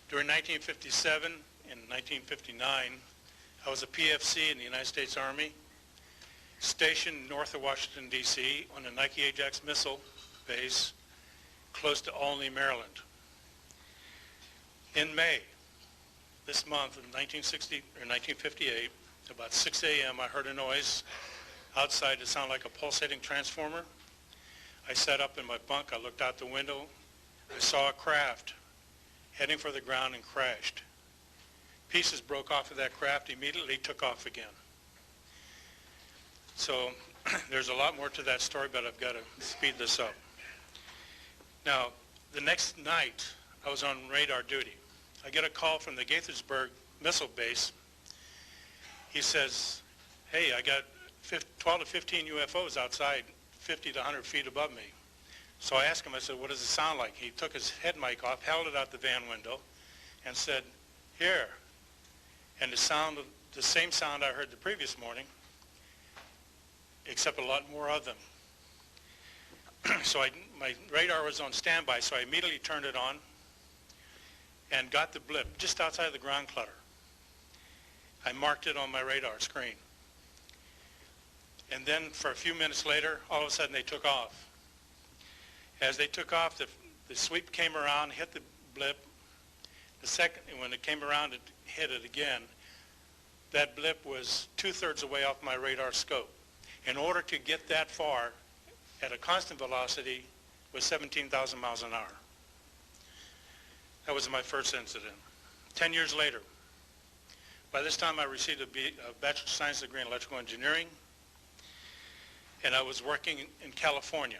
During 1957 and 1959, I was a PFC in the United States Army, stationed north of Washington, D.C. on the Nike Ajax missile base close to Olney, Maryland. In May, this month of 1958, about 6 a.m., I heard a noise outside that sounded like a pulsating transformer. I sat up in my bunk, I looked out the window, I saw a craft heading for the ground and crashed. Pieces broke off of that craft, immediately took off again. So there's a lot more to that story, but I've got to speed this up. Now, the next night, I was on radar duty. I get a call from the Gaithersburg missile base. He says, hey, I got 12 to 15 UFOs outside, 50 to 100 feet above me. So I asked him, I said, what does it sound like? He took his head mic off, held it out the van window, and said, here. And the same sound I heard the previous morning, except a lot more of them. So my radar was on standby, so I immediately turned it on and got the blip just outside the ground clutter. I marked it on my radar screen. And then for a few minutes later, all of a sudden they took off. As they took off, the sweep came around, hit the blip. The second, when it came around, it hit it again. That blip was 2/3 away off my radar scope. In order to get that far at a constant velocity was 17,000 miles an hour. That was my first incident. 10 years later, by this time I received a Bachelor of Science degree in electrical engineering, and I was working in California.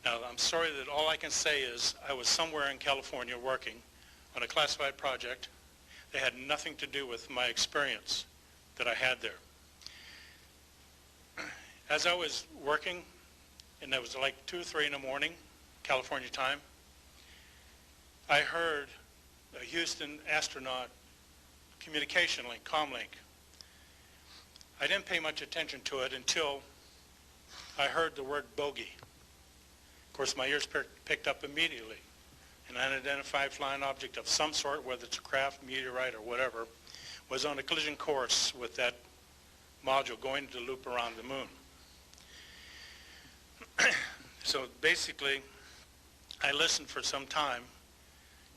Now, I'm sorry that all I can say is I was somewhere in California working on a classified project that had nothing to do with my experience that I had there. As I was working, and it was like 2 or 3 in the morning, California time, I heard a Houston astronaut communication link, comlink. I didn't pay much attention to it until I heard the word bogey. Of course, my ears picked up immediately. An unidentified flying object of some sort, whether it's a craft, meteorite, or whatever, was on a collision course with that module going to loop around the moon. So basically, I listened for some time,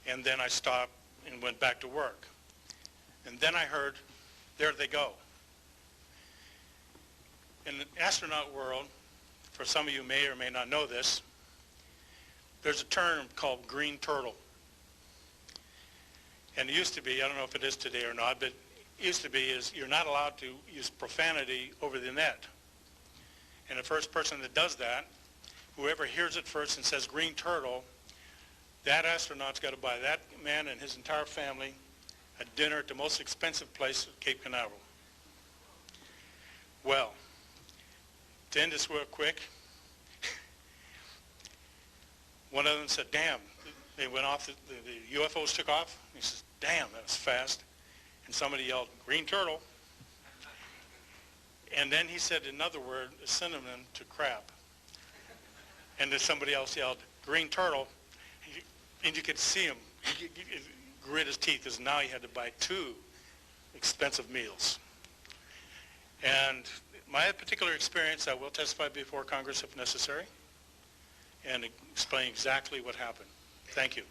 and then I stopped and went back to work. And then I heard, there they go. In the astronaut world, for some of you may or may not know this, there's a term called green turtle. And it used to be, I don't know if it is today or not, but it used to be is you're not allowed to use profanity over the net. And the first person that does that, whoever hears it first and says green turtle, that astronaut's got to buy that man and his entire family a dinner at the most expensive place at Cape Canaveral. Well, to end this real quick, one of them said, damn, they went off, the UFOs took off. He says, damn, that was fast. And somebody yelled, green turtle. And then he said another word, a synonym to crap. And then somebody else yelled, green turtle. And you could see him grit his teeth, because now he had to buy 2 expensive meals. And my particular experience, I will testify before Congress if necessary, and explain exactly what happened. Thank you.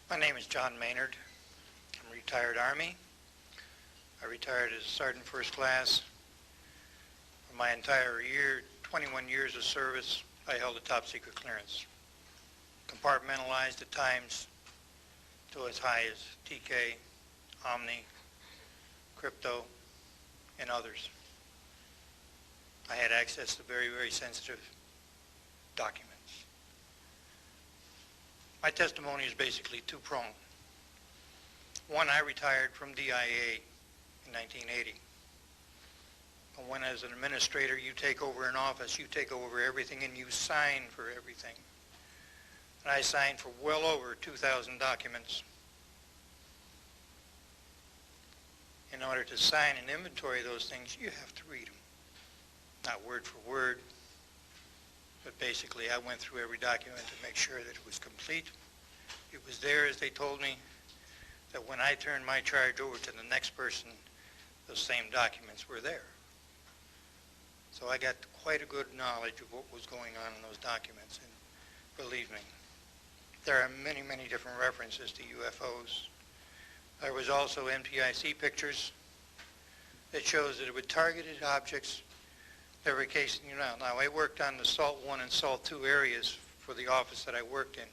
My name is John Maynard. I'm a retired Army. I retired as Sergeant First Class. For my entire 21 years of service, I held a top secret clearance. Compartmentalized at times to as high as TK, Omni, Crypto, and others. I had access to very, very sensitive documents. My testimony is basically 2-pronged. One, I retired from DIA in 1980. And when as an administrator you take over an office, you take over everything and you sign for everything. And I signed for well over 2,000 documents. In order to sign and inventory those things, you have to read them. Not word for word, But basically, I went through every document to make sure that it was complete. It was there, as they told me, that when I turned my charge over to the next person, those same documents were there. So I got quite a good knowledge of what was going on in those documents, and believe me, there are many, many different references to UFOs. There was also NPIC pictures that shows that it were targeted objects that were casing you out. Now, I worked on the SALT 1 and SALT 2 areas for the office that I worked in.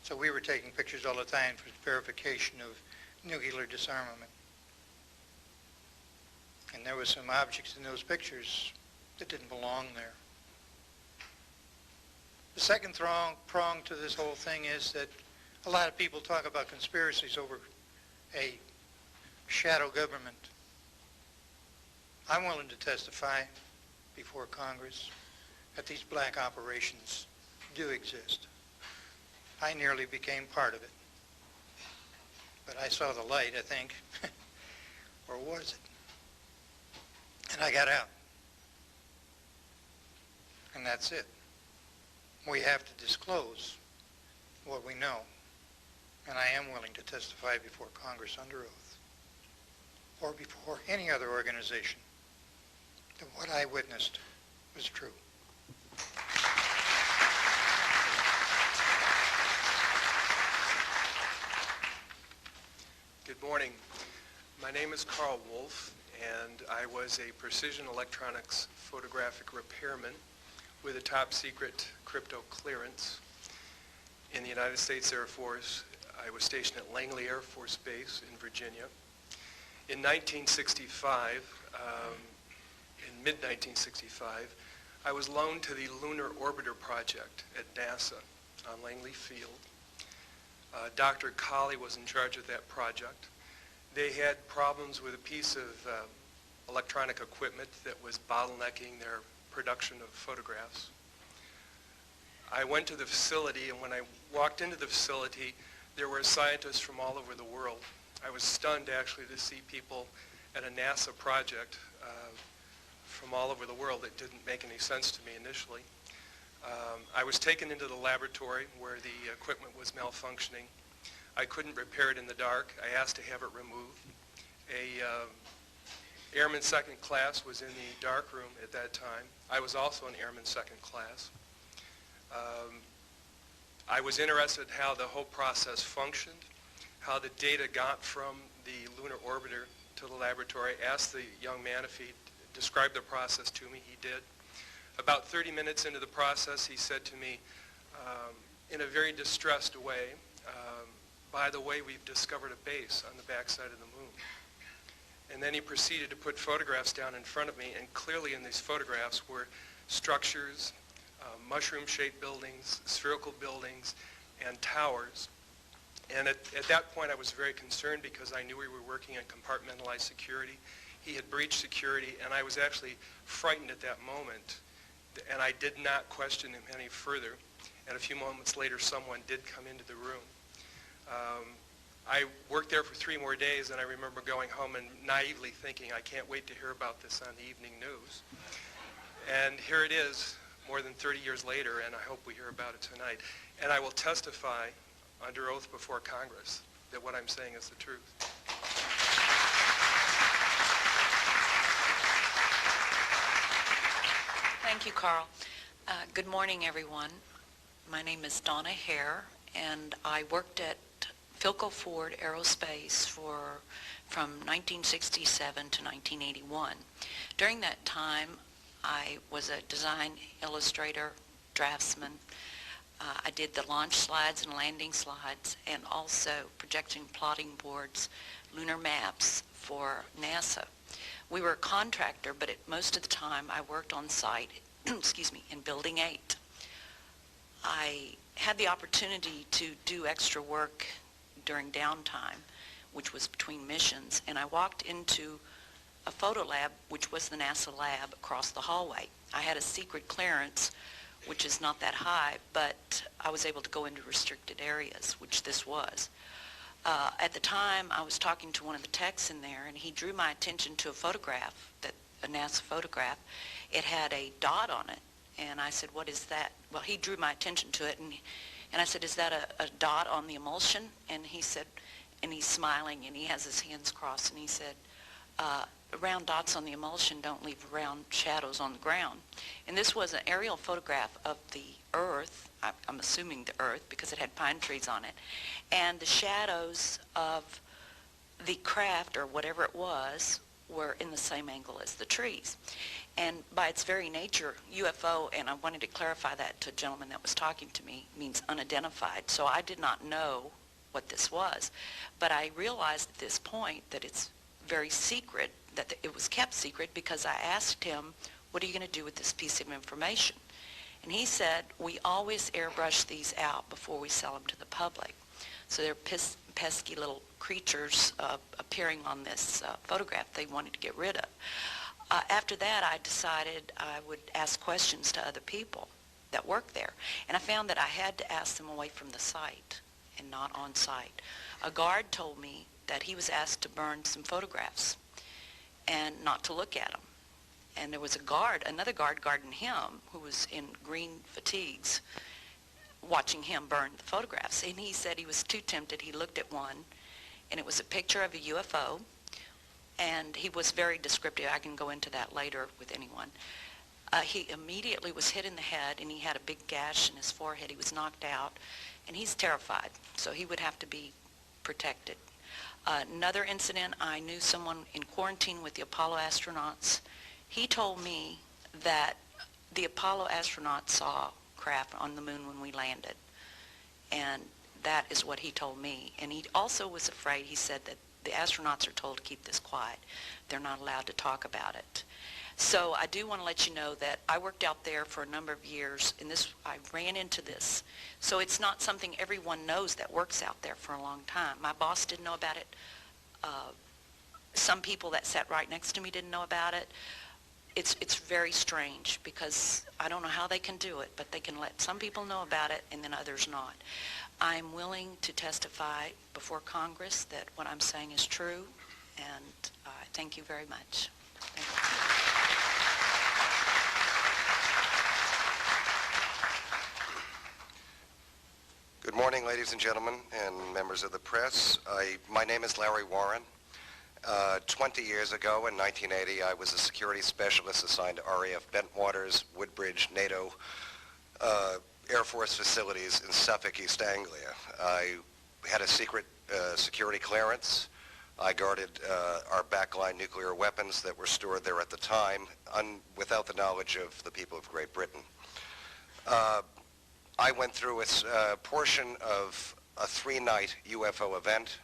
So we were taking pictures all the time for verification of nuclear disarmament. And there were some objects in those pictures that didn't belong there. The second prong to this whole thing is that a lot of people talk about conspiracies over a shadow government. I'm willing to testify before Congress that these black operations do exist. I nearly became part of it. But I saw the light, I think. Or was it? And I got out. And that's it. We have to disclose what we know. And I am willing to testify before Congress under oath, or before any other organization, that what I witnessed was true. Good morning. My name is Carl Wolf, and I was a precision electronics photographic repairman with a top secret crypto clearance in the United States Air Force. I was stationed at Langley Air Force Base in Virginia. In 1965, in mid-1965, I was loaned to the Lunar Orbiter Project at NASA on Langley Field. Dr. Colley was in charge of that project. They had problems with a piece of electronic equipment that was bottlenecking their production of photographs. I went to the facility, and when I walked into the facility, there were scientists from all over the world. I was stunned, actually, to see people at a NASA project from all over the world. It didn't make any sense to me initially. I was taken into the laboratory where the equipment was malfunctioning. I couldn't repair it in the dark. I asked to have it removed. A Airman Second Class was in the dark room at that time. I was also an Airman Second Class. I was interested in how the whole process functioned, how the data got from the lunar orbiter to the laboratory. I asked the young man if he'd describe the process to me. He did. About 30 minutes into the process, he said to me, in a very distressed way, by the way, we've discovered a base on the backside of the moon. And then he proceeded to put photographs down in front of me, and clearly in these photographs were structures, mushroom-shaped buildings, spherical buildings, and towers. And at that point, I was very concerned because I knew we were working on compartmentalized security. He had breached security, and I was actually frightened at that moment. And I did not question him any further. And a few moments later, someone did come into the room. I worked there for 3 more days, and I remember going home and naively thinking, I can't wait to hear about this on the evening news. And here it is, more than 30 years later, and I hope we hear about it tonight. And I will testify under oath before Congress that what I'm saying is the truth. Thank you, Carl. Good morning, everyone. My name is Donna Hare, and I worked at Philco Ford Aerospace from 1967 to 1981. During that time, I was a design illustrator, draftsman. I did the launch slides and landing slides, and also projection plotting boards, lunar maps for NASA. We were a contractor, but most of the time I worked on site, in Building 8. I had the opportunity to do extra work during downtime, which was between missions, and I walked into a photo lab, which was the NASA lab across the hallway. I had a secret clearance, which is not that high, but I was able to go into restricted areas, which this was. At the time, I was talking to one of the techs in there, and he drew my attention to a photograph, a NASA photograph. It had a dot on it, And I said, what is that? Well, he drew my attention to it, and I said, is that a dot on the emulsion? And he said, and he's smiling, and he has his hands crossed, and he said, round dots on the emulsion don't leave round shadows on the ground. And this was an aerial photograph of the Earth, I'm assuming the Earth, because it had pine trees on it, and the shadows of the craft, or whatever it was, were in the same angle as the trees. And by its very nature, UFO, and I wanted to clarify that to a gentleman that was talking to me, means unidentified. So I did not know what this was. But I realized at this point that it's very secret, that it was kept secret, because I asked him, what are you going to do with this piece of information? And he said, we always airbrush these out before we sell them to the public. So they're pesky little creatures appearing on this photograph they wanted to get rid of. After that, I decided I would ask questions to other people that work there. And I found that I had to ask them away from the site and not on site. A guard told me that he was asked to burn some photographs and not to look at them. And there was another guard guarding him, who was in green fatigues, watching him burn the photographs. And he said he was too tempted. He looked at one, and it was a picture of a UFO, and he was very descriptive. I can go into that later with anyone. He immediately was hit in the head, and he had a big gash in his forehead. He was knocked out, and he's terrified, so he would have to be protected. Another incident, I knew someone in quarantine with the Apollo astronauts. He told me that the Apollo astronauts saw craft on the moon when we landed, and that is what he told me. And he also was afraid. He said that the astronauts are told to keep this quiet. They're not allowed to talk about it. So I do want to let you know that I worked out there for a number of years, and I ran into this. So it's not something everyone knows that works out there for a long time. My boss didn't know about it. Some people that sat right next to me didn't know about it. It's very strange, because I don't know how they can do it, but they can let some people know about it and then others not. I'm willing to testify before Congress that what I'm saying is true, and thank you very much. Thank you. Good morning, ladies and gentlemen, and members of the press. My name is Larry Warren. 20 years ago, in 1980, I was a security specialist assigned to RAF Bentwaters, Woodbridge, NATO Air Force facilities in Suffolk, East Anglia. I had a secret security clearance. I guarded our backline nuclear weapons that were stored there at the time, without the knowledge of the people of Great Britain. I went through a portion of a 3-night UFO event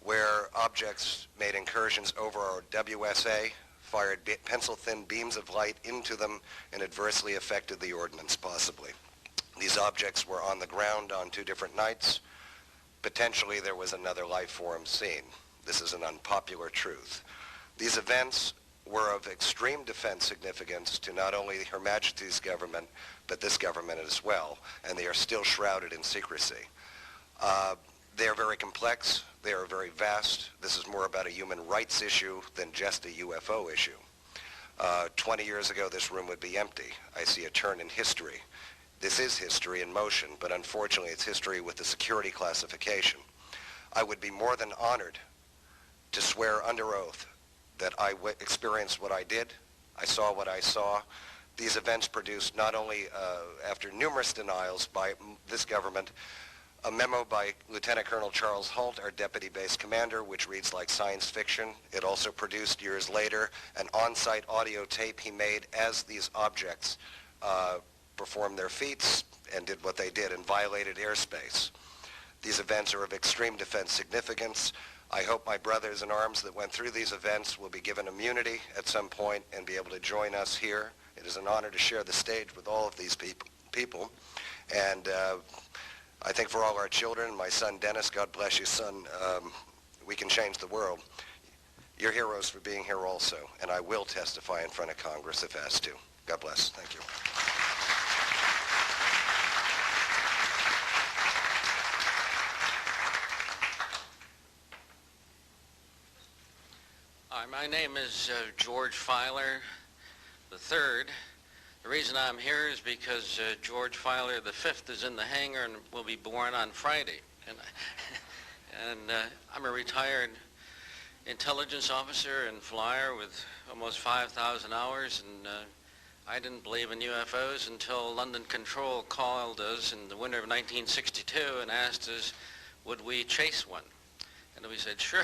where objects made incursions over our WSA, fired pencil-thin beams of light into them, and adversely affected the ordnance, possibly. These objects were on the ground on 2 different nights. Potentially, there was another life form seen. This is an unpopular truth. These events were of extreme defense significance to not only Her Majesty's government, but this government as well, and they are still shrouded in secrecy. They are very complex. They are very vast. This is more about a human rights issue than just a UFO issue. 20 years ago, this room would be empty. I see a turn in history. This is history in motion, but unfortunately, it's history with the security classification. I would be more than honored to swear under oath that I experienced what I did. I saw what I saw. These events produced not only, after numerous denials by this government, a memo by Lieutenant Colonel Charles Holt, our deputy base commander, which reads like science fiction. It also produced, years later, an on-site audio tape he made as these objects performed their feats and did what they did and violated airspace. These events are of extreme defense significance. I hope my brothers in arms that went through these events will be given immunity at some point and be able to join us here. It is an honor to share the stage with all of these people. And I think for all our children, my son Dennis, God bless you, son, we can change the world. You're heroes for being here also, and I will testify in front of Congress if asked to. God bless. Thank you. Hi, my name is George Filer III. The reason I'm here is because George Filer V is in the hangar and will be born on Friday. And I'm a retired intelligence officer and flyer with almost 5,000 hours, and I didn't believe in UFOs until London Control called us in the winter of 1962 and asked us, would we chase one? And we said, sure.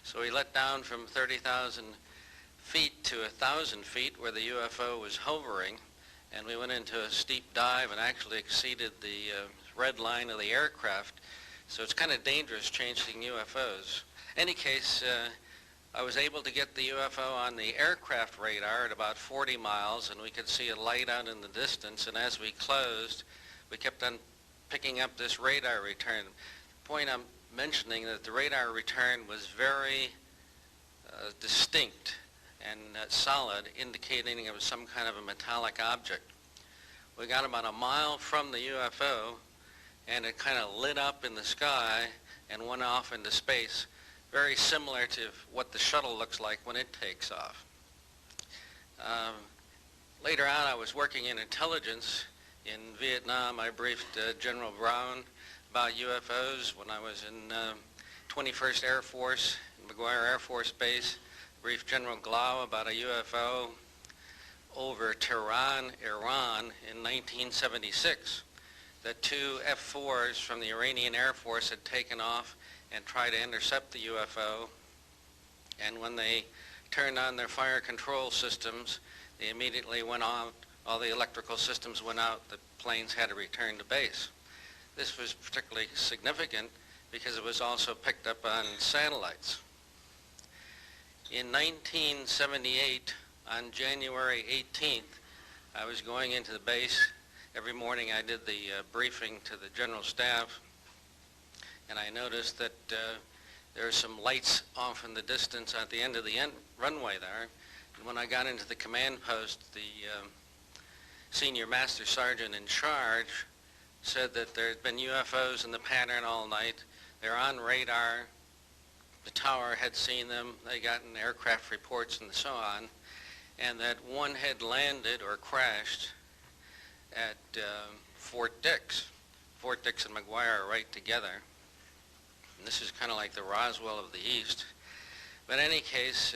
So we let down from 30,000 feet to 1,000 feet where the UFO was hovering, and we went into a steep dive and actually exceeded the red line of the aircraft. So it's kind of dangerous chasing UFOs. Any case, I was able to get the UFO on the aircraft radar at about 40 miles, and we could see a light out in the distance, and as we closed, we kept on picking up this radar return. The point I'm mentioning that the radar return was very distinct and solid, indicating it was some kind of a metallic object. We got about a mile from the UFO, and it kind of lit up in the sky and went off into space, very similar to what the shuttle looks like when it takes off. Later on, I was working in intelligence. In Vietnam, I briefed General Brown about UFOs. When I was in 21st Air Force, in McGuire Air Force Base, briefed General Glau about a UFO over Tehran, Iran in 1976. That two F-4s from the Iranian Air Force had taken off and tried to intercept the UFO, and when they turned on their fire control systems, they immediately went out, all the electrical systems went out, the planes had to return to base. This was particularly significant because it was also picked up on satellites. In 1978, on January 18th, I was going into the base. Every morning I did the briefing to the general staff, and I noticed that there are some lights off in the distance at the end of the runway there. And when I got into the command post, the senior master sergeant in charge said that there had been UFOs in the pattern all night. They're on radar. The tower had seen them. They got in aircraft reports and so on. And that one had landed or crashed at Fort Dix. Fort Dix and McGuire are right together. And this is kind of like the Roswell of the East. But in any case,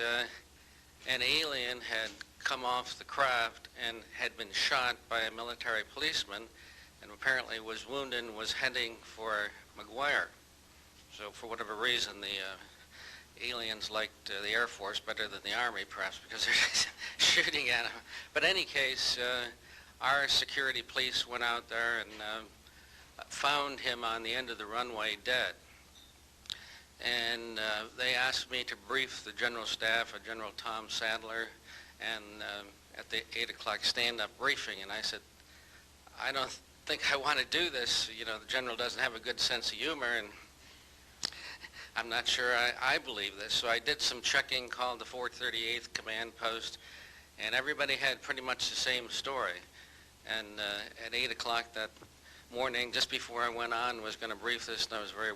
an alien had come off the craft and had been shot by a military policeman, and apparently was wounded and was heading for McGuire. So for whatever reason, the aliens liked the Air Force better than the Army, perhaps because they're shooting at them. But in any case, our security police went out there and found him on the end of the runway dead. And they asked me to brief the general staff, General Tom Sadler, and at the 8 o'clock stand-up briefing, and I said, I don't think I want to do this. You know, the general doesn't have a good sense of humor, and I'm not sure I believe this. So I did some checking, called the 438th Command Post, and everybody had pretty much the same story. And at 8 o'clock that morning, just before I went on, was going to brief this, and I was very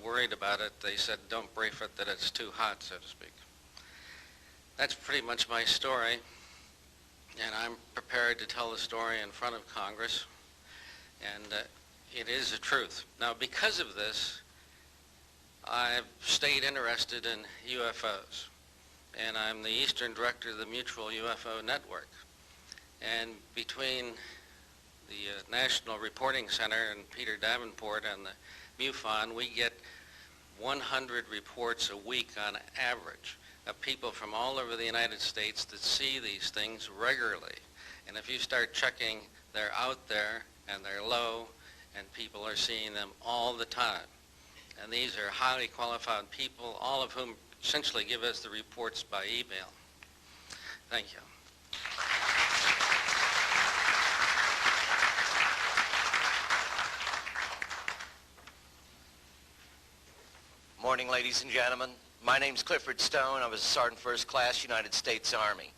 worried about it. They said, don't brief it, that it's too hot, so to speak. That's pretty much my story, and I'm prepared to tell the story in front of Congress, and it is the truth. Now, because of this, I've stayed interested in UFOs, and I'm the Eastern Director of the Mutual UFO Network. And between the National Reporting Center and Peter Davenport and the MUFON, we get 100 reports a week on average of people from all over the United States that see these things regularly. And if you start checking, they're out there and they're low, and people are seeing them all the time. And these are highly qualified people, all of whom essentially give us the reports by email. Thank you. Morning, ladies and gentlemen. My name's Clifford Stone. I was a Sergeant First Class, United States Army.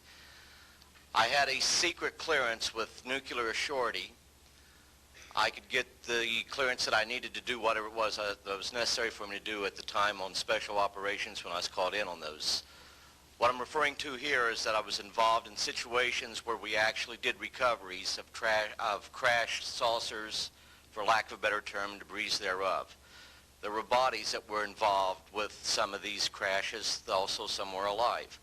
I had a secret clearance with nuclear assurity. I could get the clearance that I needed to do whatever it was that was necessary for me to do at the time on special operations when I was called in on those What I'm referring to here is that I was involved in situations where we actually did recoveries of crashed saucers, for lack of a better term, debris thereof. There were bodies that were involved with some of these crashes, also some were alive.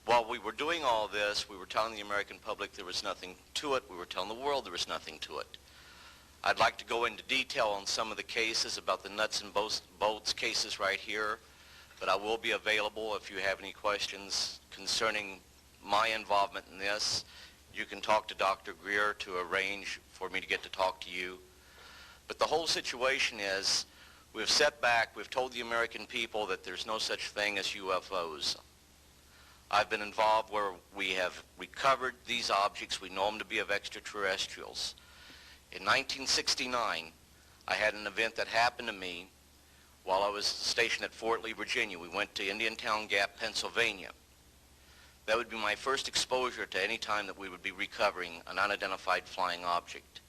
While we were doing all this, we were telling the American public there was nothing to it. We were telling the world there was nothing to it. I'd like to go into detail on some of the cases about the nuts and bolts cases right here, but I will be available if you have any questions concerning my involvement in this. You can talk to Dr. Greer to arrange for me to get to talk to you. But the whole situation is, we've set back, we've told the American people that there's no such thing as UFOs. I've been involved where we have recovered these objects. We know them to be of extraterrestrials. In 1969, I had an event that happened to me while I was stationed at Fort Lee, Virginia. We went to Indiantown Gap, Pennsylvania. That would be my first exposure to any time that we would be recovering an unidentified flying object.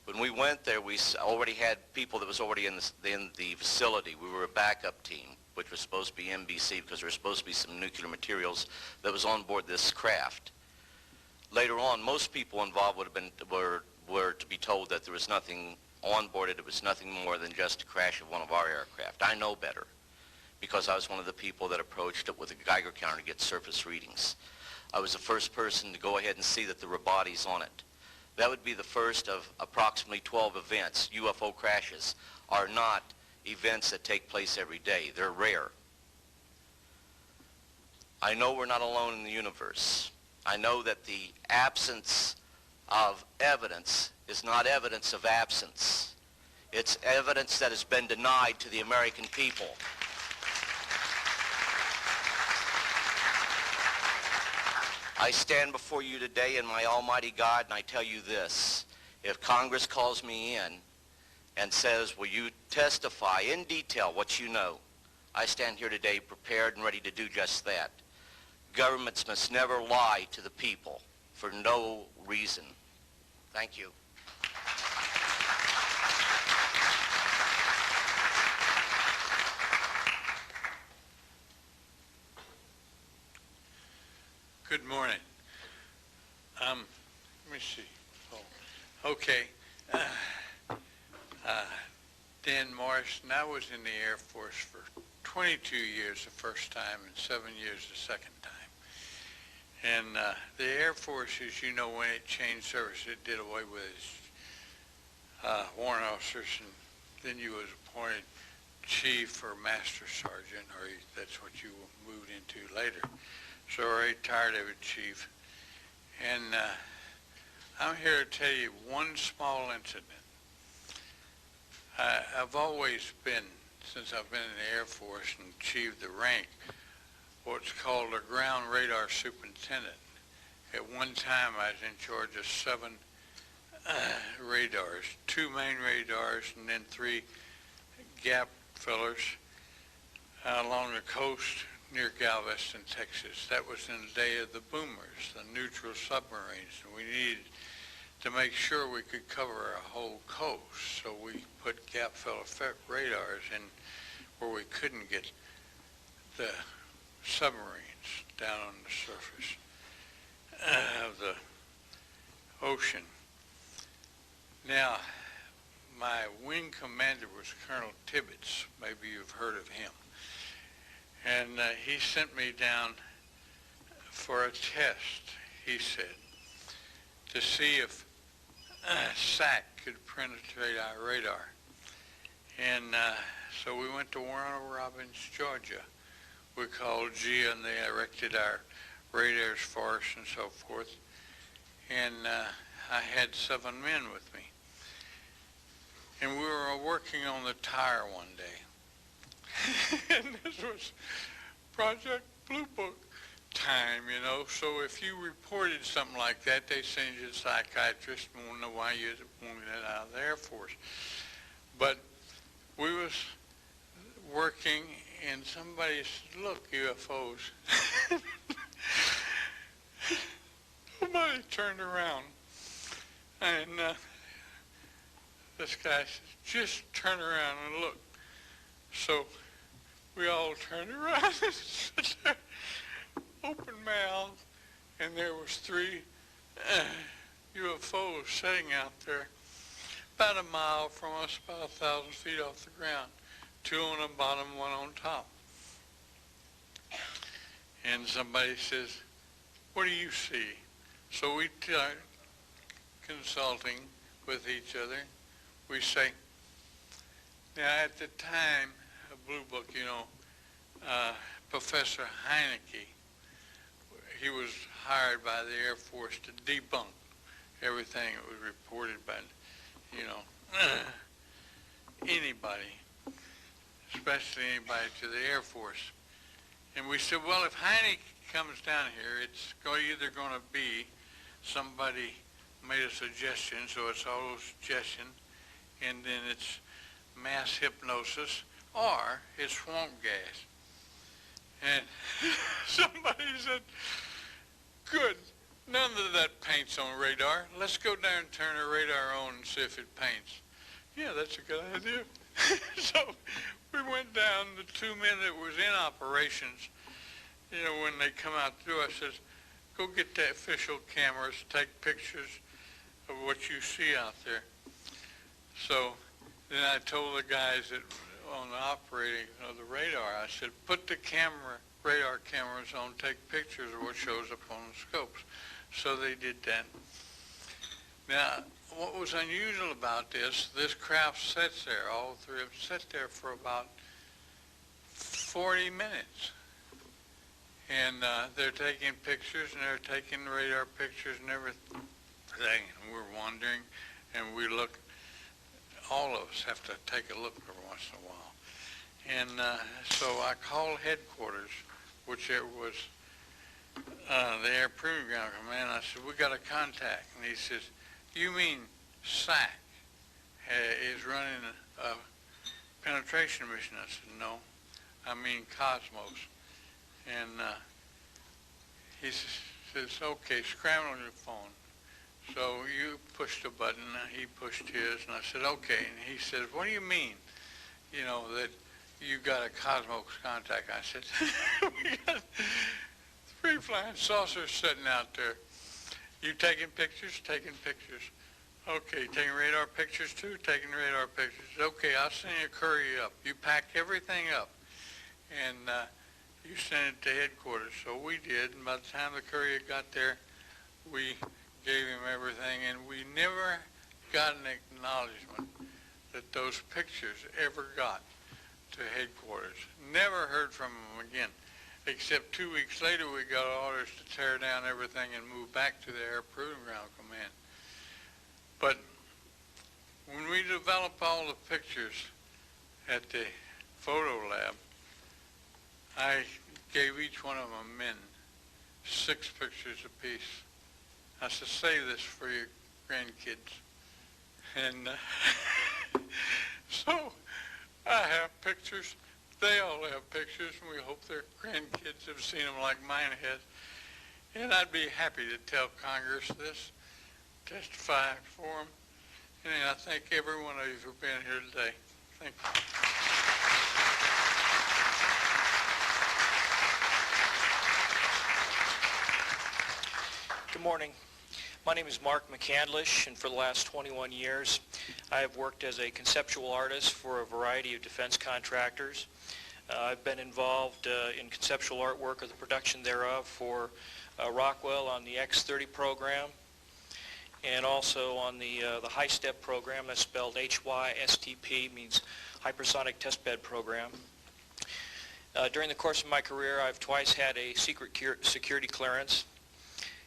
When we went there, we already had people that was already in the facility. We were a backup team, which was supposed to be NBC because there was supposed to be some nuclear materials that was on board this craft. Later on, most people involved would have been were to be told that there was nothing on board it. It was nothing more than just a crash of one of our aircraft. I know better because I was one of the people that approached it with a Geiger counter to get surface readings. I was the first person to go ahead and see that there were bodies on it. That would be the first of approximately 12 events. UFO crashes are not events that take place every day. They're rare. I know we're not alone in the universe. I know that the absence of evidence is not evidence of absence. It's evidence that has been denied to the American people. I stand before you today in my almighty God, and I tell you this. If Congress calls me in and says, will you testify in detail what you know, I stand here today prepared and ready to do just that. Governments must never lie to the people for no reason. Thank you. Good morning. Let me see. Oh, okay. Dan Morrison. I was in the Air Force for 22 years the first time and 7 years the second time. And the Air Force, as you know, when it changed service, it did away with its warrant officers, and then you was appointed chief or master sergeant, or that's what you moved into later. So I retired as a chief. And I'm here to tell you one small incident. I've always been, since I've been in the Air Force and achieved the rank, what's called a ground radar superintendent. At one time, I was in charge of 7 radars, 2 main radars and then 3 gap fillers along the coast near Galveston, Texas. That was in the day of the boomers, the neutral submarines, and we needed to make sure we could cover our whole coast. So we put gap filler radars in where we couldn't get the submarines down on the surface of the ocean. Now, my wing commander was Colonel Tibbetts. Maybe you've heard of him. And he sent me down for a test, he said, to see if SAC could penetrate our radar. And so we went to Warner Robins, Georgia. We called GIA, and they erected our radars for us and so forth. And I had 7 men with me. And we were working on the tire one day. And this was Project Blue Book time, you know. So if you reported something like that, they send you to a psychiatrist and won't know why you wanted it out of the Air Force. But we was working, and somebody said, look, UFOs. Somebody turned around, and this guy said, just turn around and look. So we all turned around and stood there, open mouth, and there was three UFOs sitting out there about a mile from us, about 1,000 feet off the ground. Two on the bottom, one on top. And somebody says, what do you see? So we start consulting with each other. We say, now at the time, a Blue Book, you know, Professor Heineke, he was hired by the Air Force to debunk everything that was reported by, you know, anybody, especially anybody to the Air Force. And we said, well, if Heineke comes down here, it's either going to be somebody made a suggestion, so it's all suggestion, and then it's mass hypnosis, or it's swamp gas. And somebody said, good, none of that paints on radar. Let's go down and turn the radar on and see if it paints. Yeah, that's a good idea. So we went down, the 2 men that was in operations, you know, when they come out through, I says, go get the official cameras, take pictures of what you see out there. So then I told the guys that on the operating of the radar, I said, put the radar cameras on, take pictures of what shows up on the scopes. So they did that. Now, what was unusual about this craft sits there, all three of them sit there for about 40 minutes. And they're taking pictures, and they're taking radar pictures and everything. And we're wandering, and we look, all of us have to take a look every once in a while. And so I called headquarters, which it was the Air Proving Ground Command. I said, we got a contact. And he says, you mean SAC is running a penetration mission? I said, no, I mean Cosmos. And he says, okay, scramble on your phone. So you pushed a button, he pushed his, and I said, okay. And he says, what do you mean, you know, that you got a Cosmos contact? I said, we got 3 flying saucers sitting out there. You taking pictures? Taking pictures. Okay, taking radar pictures too? Taking radar pictures. Okay, I'll send you a courier up. You pack everything up, and you send it to headquarters. So we did, and by the time the courier got there, we gave him everything, and we never got an acknowledgement that those pictures ever got to headquarters. Never heard from them again, except 2 weeks later we got orders to tear down everything and move back to the Air Proving Ground Command. But when we developed all the pictures at the photo lab, I gave each one of them men 6 pictures apiece. I said, save this for your grandkids. And so I have pictures. They all have pictures, and we hope their grandkids have seen them like mine has. And I'd be happy to tell Congress this, testify for them. And I thank every one of you for being here today. Thank you. Good morning. My name is Mark McCandlish, and for the last 21 years, I have worked as a conceptual artist for a variety of defense contractors. I've been involved in conceptual artwork or the production thereof for Rockwell on the X-30 program, and also on the high-step program. That's spelled HYSTP, means Hypersonic Testbed Program. During the course of my career, I've twice had a secret security clearance.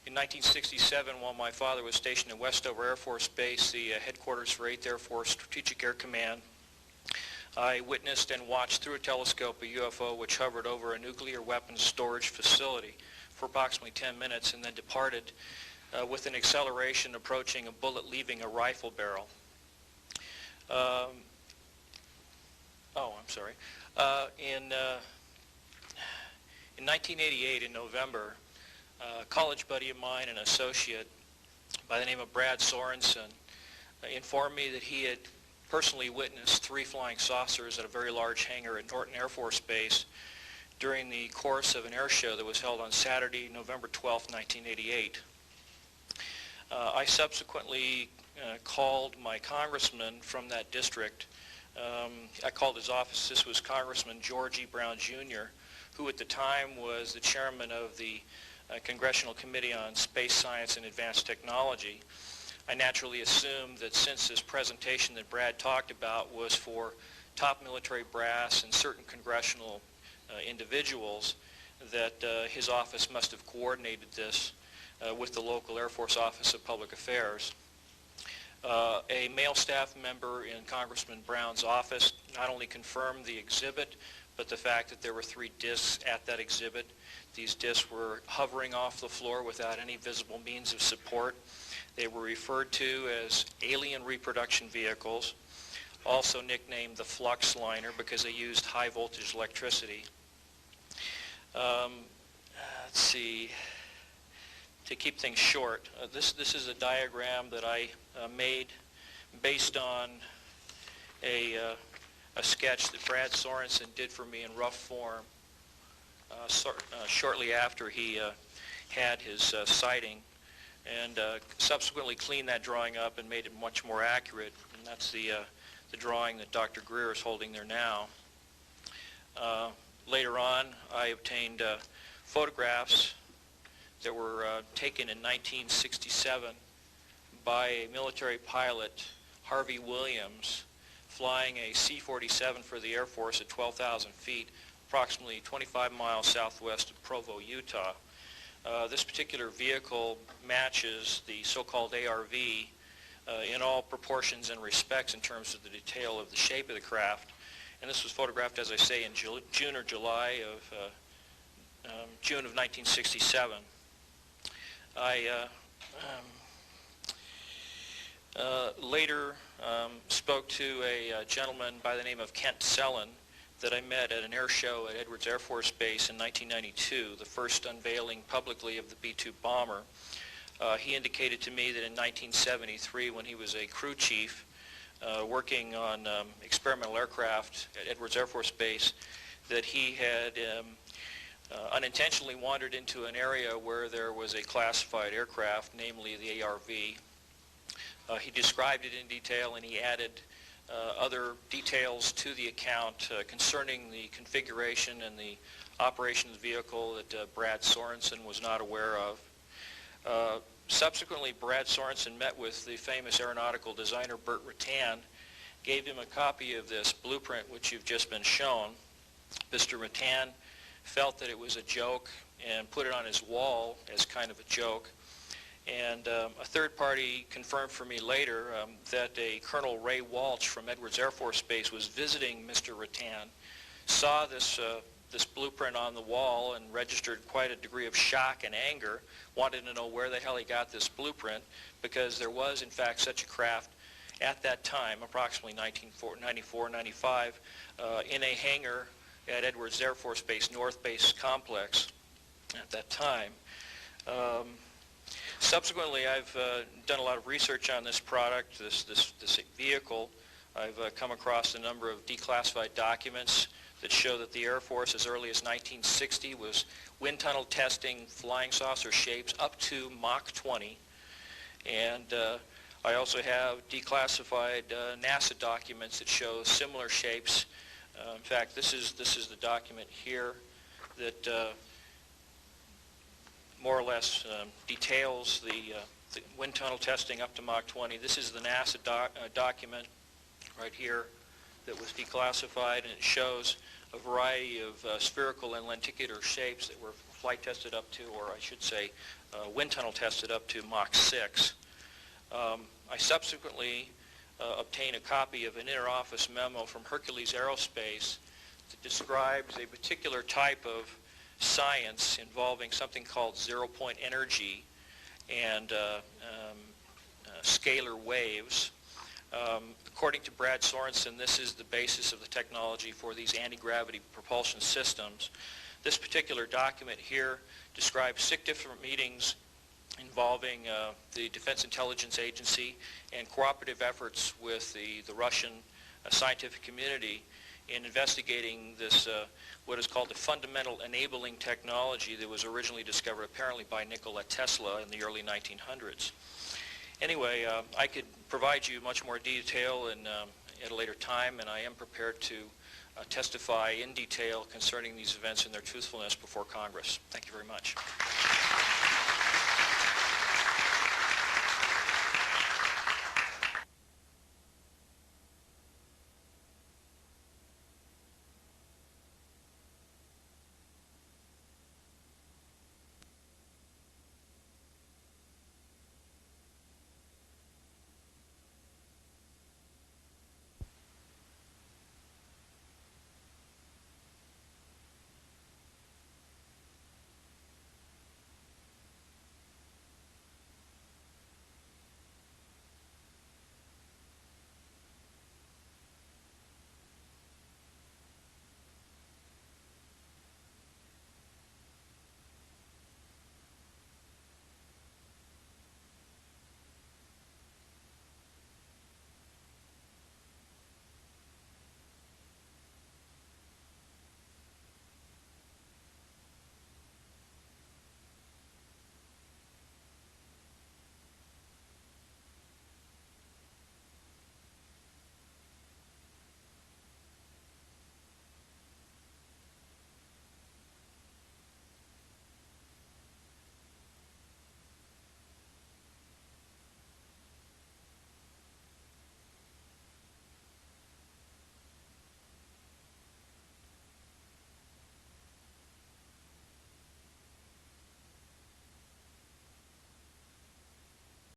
In 1967, while my father was stationed at Westover Air Force Base, the headquarters for 8th Air Force Strategic Air Command, I witnessed and watched through a telescope a UFO which hovered over a nuclear weapons storage facility for approximately 10 minutes and then departed with an acceleration approaching a bullet leaving a rifle barrel. In 1988, in November, a college buddy of mine, an associate by the name of Brad Sorensen, informed me that he had personally witnessed 3 flying saucers at a very large hangar at Norton Air Force Base during the course of an air show that was held on Saturday, November 12, 1988. I subsequently called my congressman from that district. I called his office. This was Congressman George E. Brown Jr., who at the time was the chairman of the Congressional Committee on Space Science and Advanced Technology. I naturally assumed that since this presentation that Brad talked about was for top military brass and certain congressional individuals, that his office must have coordinated this with the local Air Force Office of Public Affairs. A male staff member in Congressman Brown's office not only confirmed the exhibit, but the fact that there were 3 discs at that exhibit. These discs were hovering off the floor without any visible means of support. They were referred to as alien reproduction vehicles, also nicknamed the flux liner because they used high voltage electricity. Let's see, to keep things short, this is a diagram that I made based on a sketch that Brad Sorensen did for me in rough form shortly after he had his sighting, and subsequently cleaned that drawing up and made it much more accurate. And that's the drawing that Dr. Greer is holding there now. Later on, I obtained photographs that were taken in 1967 by a military pilot, Harvey Williams, flying a C-47 for the Air Force at 12,000 feet, approximately 25 miles southwest of Provo, Utah. This particular vehicle matches the so-called ARV in all proportions and respects in terms of the detail of the shape of the craft. And this was photographed, as I say, in June or July of June of 1967. I later spoke to a gentleman by the name of Kent Sellen that I met at an air show at Edwards Air Force Base in 1992, the first unveiling publicly of the B-2 bomber. He indicated to me that in 1973, when he was a crew chief working on experimental aircraft at Edwards Air Force Base, that he had unintentionally wandered into an area where there was a classified aircraft, namely the ARV. He described it in detail, and he added other details to the account concerning the configuration and the operation of the vehicle that Brad Sorensen was not aware of. Subsequently, Brad Sorensen met with the famous aeronautical designer Burt Rutan, gave him a copy of this blueprint which you've just been shown. Mr. Rutan felt that it was a joke and put it on his wall as kind of a joke. And a third party confirmed for me later that a Colonel Ray Walsh from Edwards Air Force Base was visiting Mr. Rutan, saw this blueprint on the wall and registered quite a degree of shock and anger, wanted to know where the hell he got this blueprint, because there was in fact such a craft at that time, approximately 1994, 95, in a hangar at Edwards Air Force Base, North Base Complex at that time. Subsequently, I've done a lot of research on this product, this vehicle. I've come across a number of declassified documents that show that the Air Force, as early as 1960, was wind tunnel testing flying saucer shapes up to Mach 20. And I also have declassified NASA documents that show similar shapes. In fact, this is the document here that more or less details the wind tunnel testing up to Mach 20. This is the NASA document right here that was declassified, and it shows a variety of spherical and lenticular shapes that were flight tested up to, or I should say, wind tunnel tested up to Mach 6. I subsequently obtained a copy of an inter-office memo from Hercules Aerospace that describes a particular type of science involving something called zero-point energy and scalar waves. According to Brad Sorensen, this is the basis of the technology for these anti-gravity propulsion systems. This particular document here describes 6 different meetings involving the Defense Intelligence Agency and cooperative efforts with the Russian scientific community in investigating this, what is called the fundamental enabling technology that was originally discovered apparently by Nikola Tesla in the early 1900s. Anyway, I could provide you much more detail at a later time, and I am prepared to testify in detail concerning these events and their truthfulness before Congress. Thank you very much.